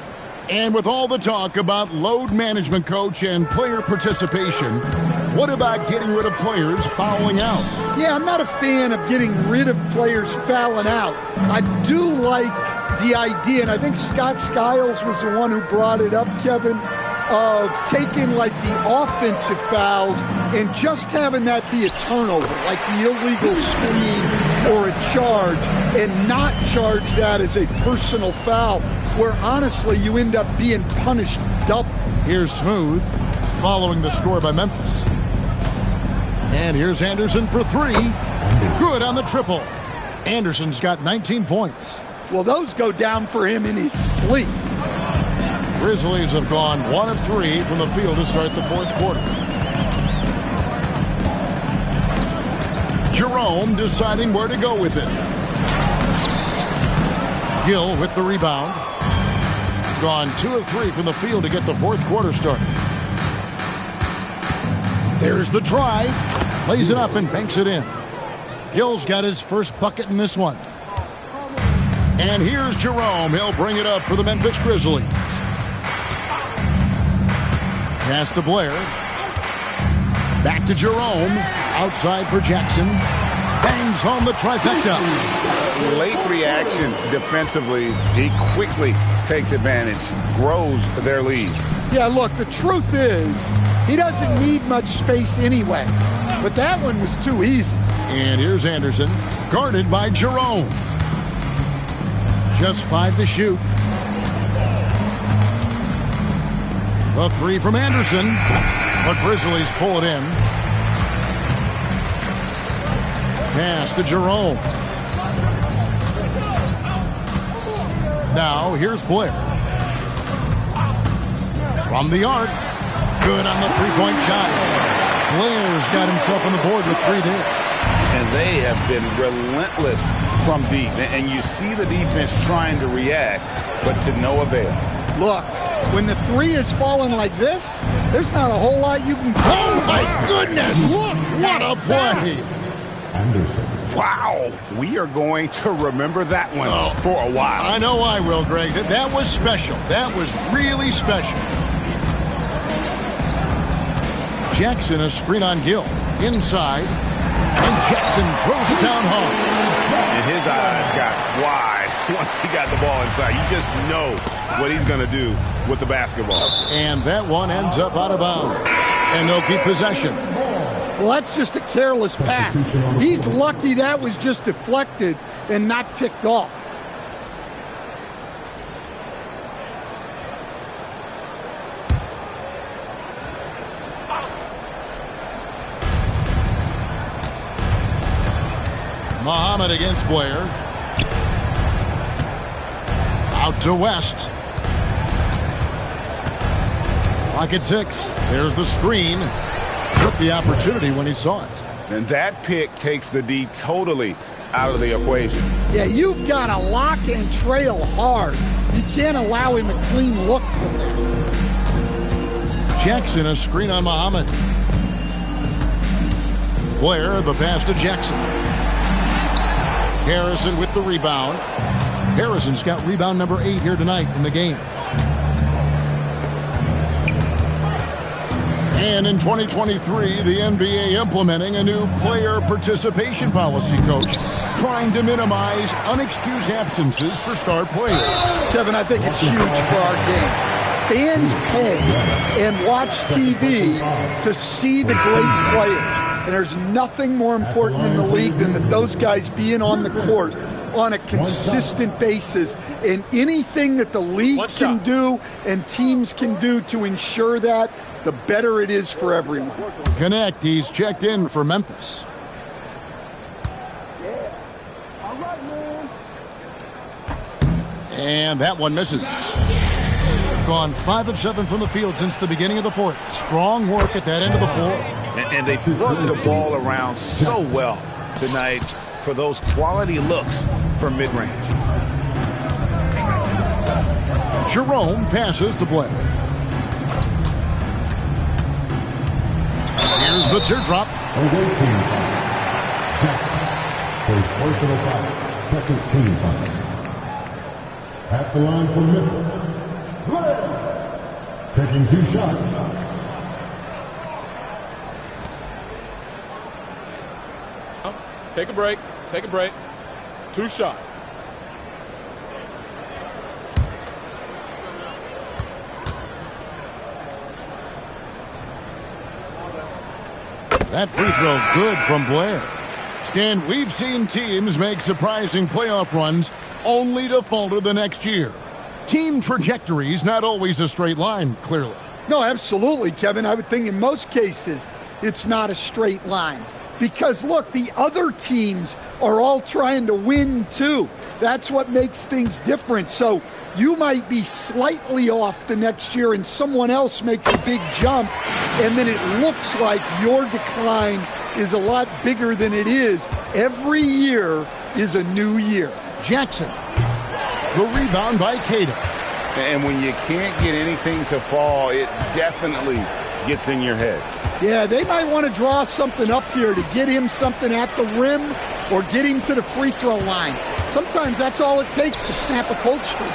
And with all the talk about load management, coach, and player participation, what about getting rid of players fouling out? Yeah, I'm not a fan of getting rid of players fouling out. I do like the idea, and I think Scott Skiles was the one who brought it up, Kevin, of taking like the offensive fouls and just having that be a turnover, like the illegal screen or a charge, and not charge that as a personal foul, where honestly you end up being punished double. Here's Smooth, following the score by Memphis. And here's Anderson for 3. Good on the triple. Anderson's got 19 points. Well, those go down for him in his sleep. Grizzlies have gone 1 of 3 from the field to start the fourth quarter. Jerome deciding where to go with it. Gill with the rebound. Gone 2 of 3 from the field to get the fourth quarter started. There's the drive. Lays it up and banks it in. Gill's got his first bucket in this one. And here's Jerome. He'll bring it up for the Memphis Grizzlies. Pass to Blair. Back to Jerome. Outside for Jackson. Bangs home the trifecta. Late reaction defensively. He quickly takes advantage. Grows their lead. Yeah, look, the truth is he doesn't need much space anyway. But that one was too easy. And here's Anderson. Guarded by Jerome. Just 5 to shoot. A 3 from Anderson. The Grizzlies pull it in. Pass to Jerome. Now here's Blair. From the arc. Good on the three-point shot. Blair's got himself on the board with 3 there. And they have been relentless from deep. And you see the defense trying to react, but to no avail. Look, when the 3 is falling like this, there's not a whole lot you can do. Oh, my goodness! Look, what a play! Anderson. Wow! We are going to remember that one for a while. I know I will, Greg. That was special. That was really special. Jackson, a screen on Gill. Inside. And Jackson throws it down home. And his eyes got wide once he got the ball inside. You just know what he's going to do with the basketball. And that one ends up out of bounds. And they'll keep possession. Well, that's just a careless pass. He's lucky that was just deflected and not picked off. Muhammad against Blair. Out to West. Pocket 6. There's the screen. Took the opportunity when he saw it. And that pick takes the D totally out of the equation. Yeah, you've got to lock and trail hard. You can't allow him a clean look from there. Jackson, a screen on Muhammad. Blair, the pass to Jackson. Harrison with the rebound. Harrison's got rebound number 8 here tonight in the game. And in 2023, the NBA implementing a new player participation policy, coach, trying to minimize unexcused absences for star players. Kevin, I think it's huge for our game. Fans pay and watch TV to see the great players. And there's nothing more important in the league than that those guys being on the court on a consistent basis. And anything that the league can do and teams can do to ensure that, the better it is for everyone. Connect, he's checked in for Memphis. And that one misses. Gone 5 of 7 from the field since the beginning of the fourth. Strong work at that end of the floor. And they've worked the ball around so well tonight for those quality looks from mid-range. Jerome passes to Blair. Here's the teardrop. Away team foul. Jackson. First personal foul. Second team foul. At the line for Memphis. Blair. Taking 2 shots. Take a break. Take a break. 2 shots. That free throw good from Blair. Stan, we've seen teams make surprising playoff runs only to falter the next year. Team trajectory's not always a straight line, clearly. No, absolutely, Kevin. I would think in most cases it's not a straight line. Because, look, the other teams are all trying to win, too. That's what makes things different. So you might be slightly off the next year and someone else makes a big jump, and then it looks like your decline is a lot bigger than it is. Every year is a new year. Jackson. The rebound by Cato. And when you can't get anything to fall, it definitely gets in your head. Yeah, they might want to draw something up here to get him something at the rim or get him to the free throw line. Sometimes that's all it takes to snap a cold streak.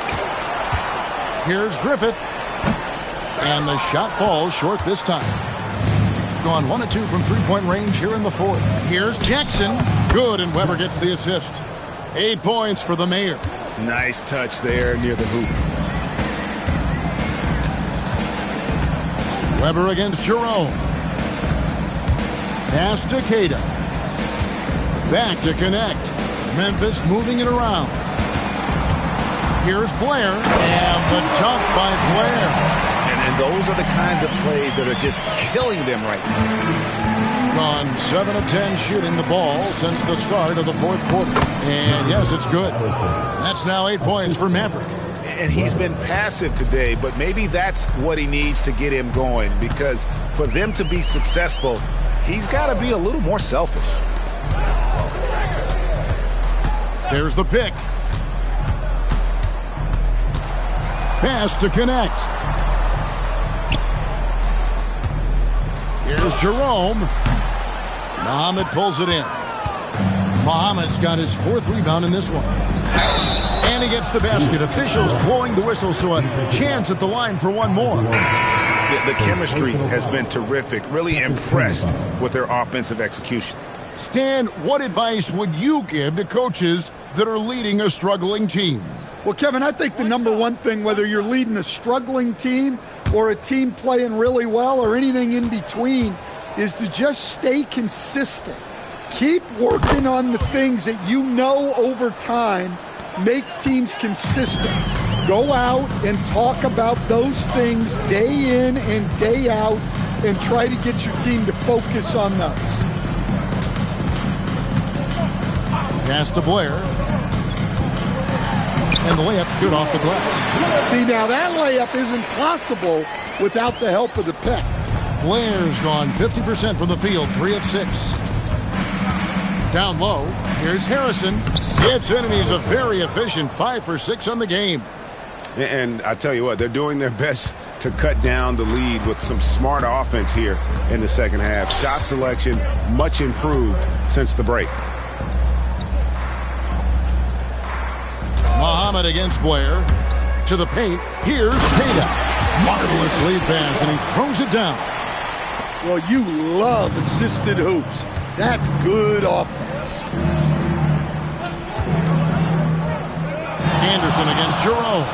Here's Griffith. And the shot falls short this time. Gone 1 of 2 from three-point range here in the fourth. Here's Jackson. Good, and Weber gets the assist. 8 points for the Mayor. Nice touch there near the hoop. Weber against Jerome. Pass to Cato. Back to connect. Memphis moving it around. Here's Blair. And the dunk by Blair. And those are the kinds of plays that are just killing them right now. Gone 7 of 10 shooting the ball since the start of the fourth quarter. And yes, it's good. That's now 8 points for Maverick. And he's been passive today, but maybe that's what he needs to get him going, because for them to be successful, he's got to be a little more selfish. There's the pick. Pass to connect. Here's Jerome. Muhammad pulls it in. Muhammad's got his 4th rebound in this one. And he gets the basket. Officials blowing the whistle, so a chance at the line for one more. The chemistry has been terrific. Really impressed with their offensive execution. Stan, what advice would you give to coaches that are leading a struggling team? Well, Kevin, I think the number one thing, whether you're leading a struggling team or a team playing really well or anything in between, is to just stay consistent. Keep working on the things that you know over time make teams consistent. Go out and talk about those things day in and day out and try to get your team to focus on those. Pass to Blair. And the layup's good off the glass. See, now that layup isn't possible without the help of the pick. Blair's gone 50% from the field, 3 of 6. Down low, here's Harrison. Gets in, and he's a very efficient 5 for 6 on the game. And I tell you what, they're doing their best to cut down the lead with some smart offense here in the second half. Shot selection much improved since the break. Muhammad against Blair. To the paint, here's Cato. Marvelous lead pass, and he throws it down. Well, you love assisted hoops. That's good offense. Anderson against Jerome.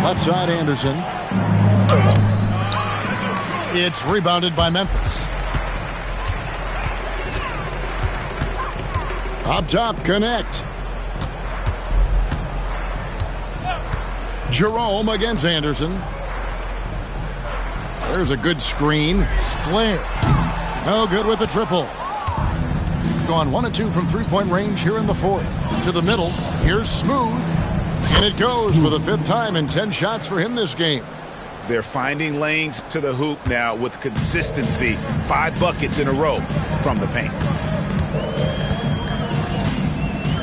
Left side, Anderson. It's rebounded by Memphis. Up top, connect. Jerome against Anderson. There's a good screen. Blair. No good with the triple. Gone 1 of 2 from three-point range here in the fourth. To the middle. Here's Smooth. And it goes for the 5th time in 10 shots for him this game. They're finding lanes to the hoop now with consistency. 5 buckets in a row from the paint.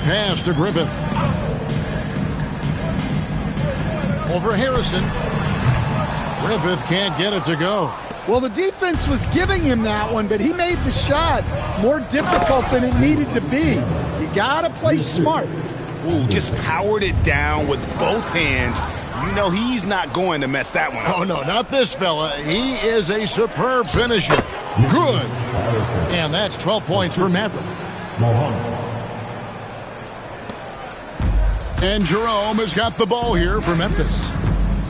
Pass to Griffith. Over Harrison. Griffith can't get it to go. Well, the defense was giving him that one, but he made the shot more difficult than it needed to be. You got to play smart. Ooh, just powered it down with both hands. You know he's not going to mess that one up. Oh, no, not this fella. He is a superb finisher. Good. And that's 12 points for Maverick. And Jerome has got the ball here for Memphis.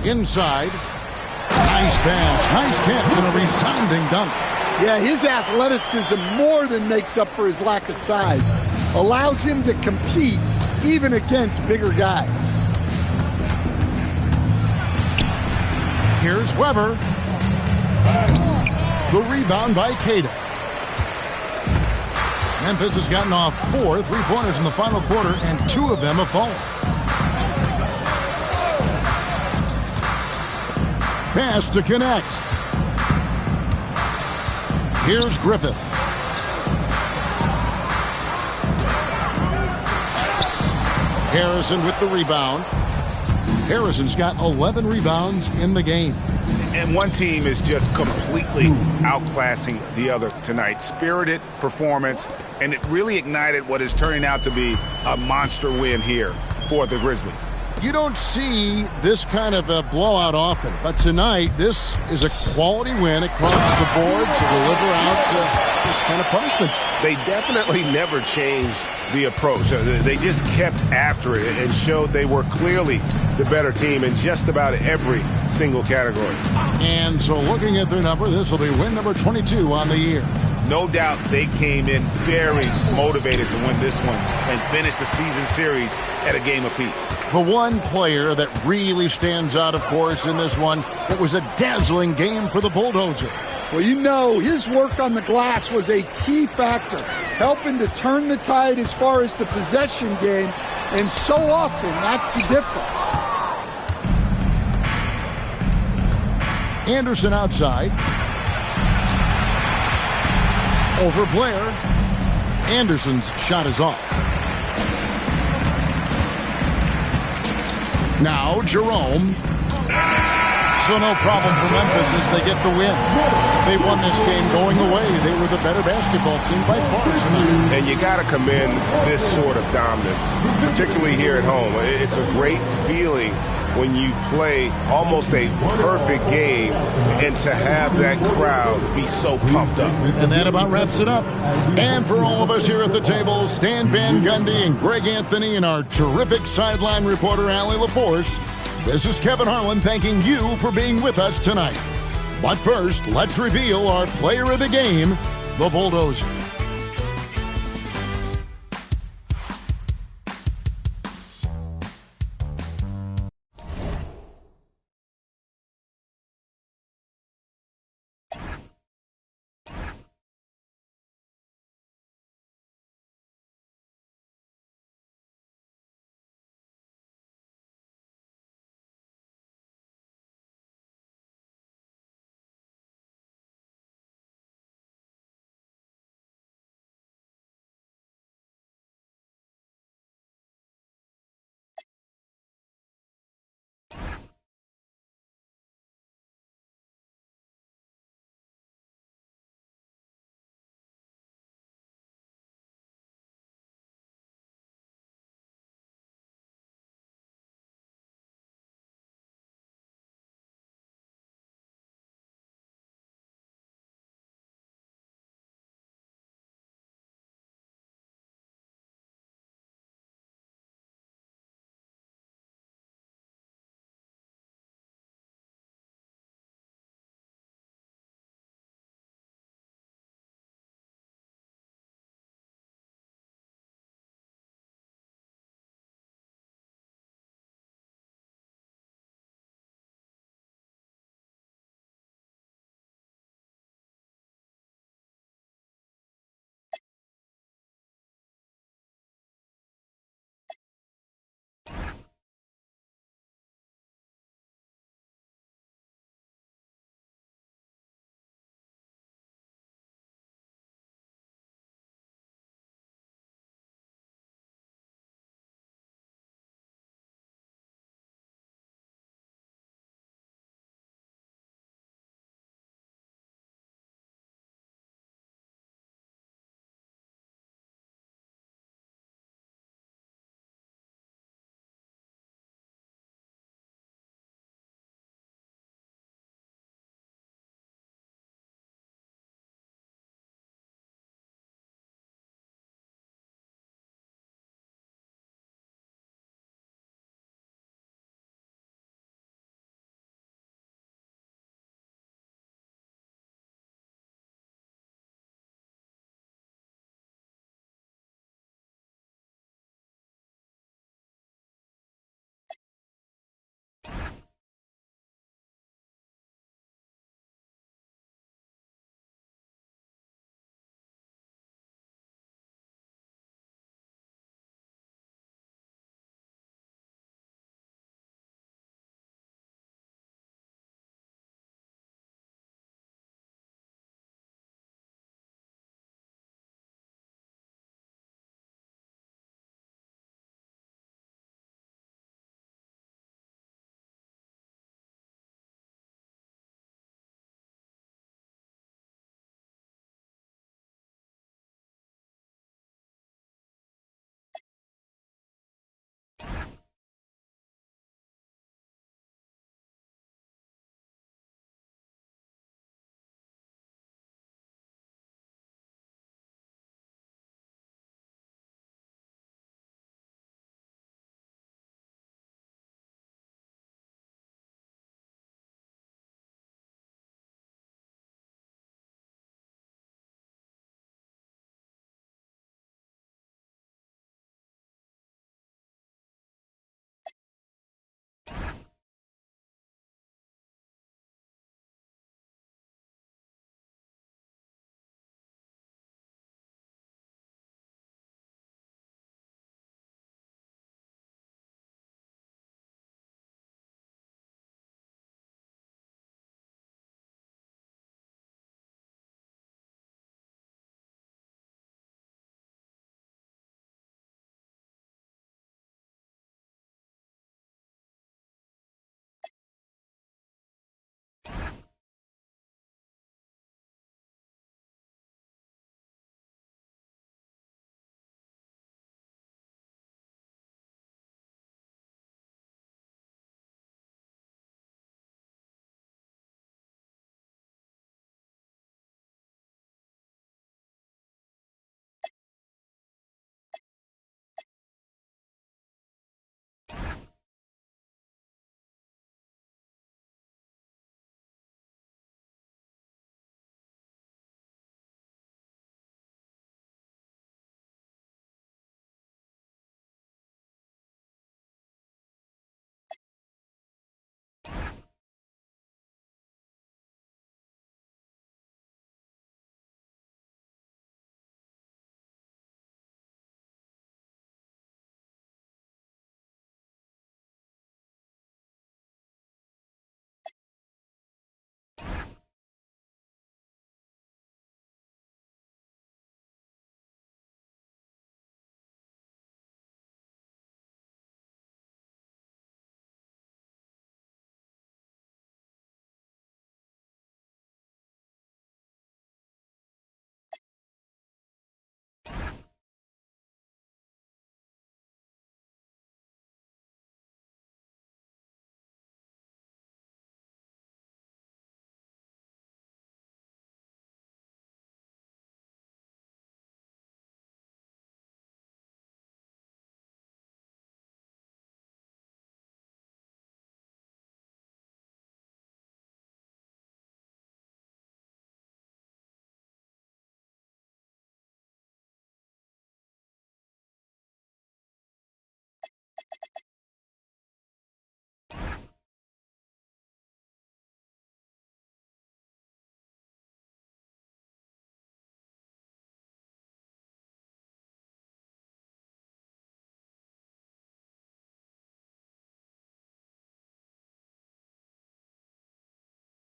Inside. Nice pass, nice catch, and a resounding dunk. Yeah, his athleticism more than makes up for his lack of size. Allows him to compete even against bigger guys. Here's Weber. The rebound by Cada. Memphis has gotten off 4 3-pointers in the final quarter, and 2 of them have fallen. Pass to connect. Here's Griffith. Harrison with the rebound. Harrison's got 11 rebounds in the game. And one team is just completely outclassing the other tonight. Spirited performance, and it really ignited what is turning out to be a monster win here for the Grizzlies. You don't see this kind of a blowout often, but tonight this is a quality win across the board to deliver out this kind of punishment. They definitely never changed the approach. They just kept after it and showed they were clearly the better team in just about every single category. And so looking at their number, this will be win number 22 on the year. No doubt they came in very motivated to win this one and finish the season series at a game apiece. The one player that really stands out, of course, in this one, it was a dazzling game for the Bulldozer. Well, you know, his work on the glass was a key factor, helping to turn the tide as far as the possession game, and so often that's the difference. Anderson outside. Over Blair. Anderson's shot is off. Now Jerome. So no problem for Memphis as they get the win. They won this game going away. They were the better basketball team by far tonight. And you got to commend this sort of dominance, particularly here at home. It's a great feeling when you play almost a perfect game and to have that crowd be so pumped up. And that about wraps it up. And for all of us here at the table, Stan Van Gundy and Greg Anthony and our terrific sideline reporter, Allie LaForce, this is Kevin Harlan thanking you for being with us tonight. But first, let's reveal our player of the game, the Bulldozers.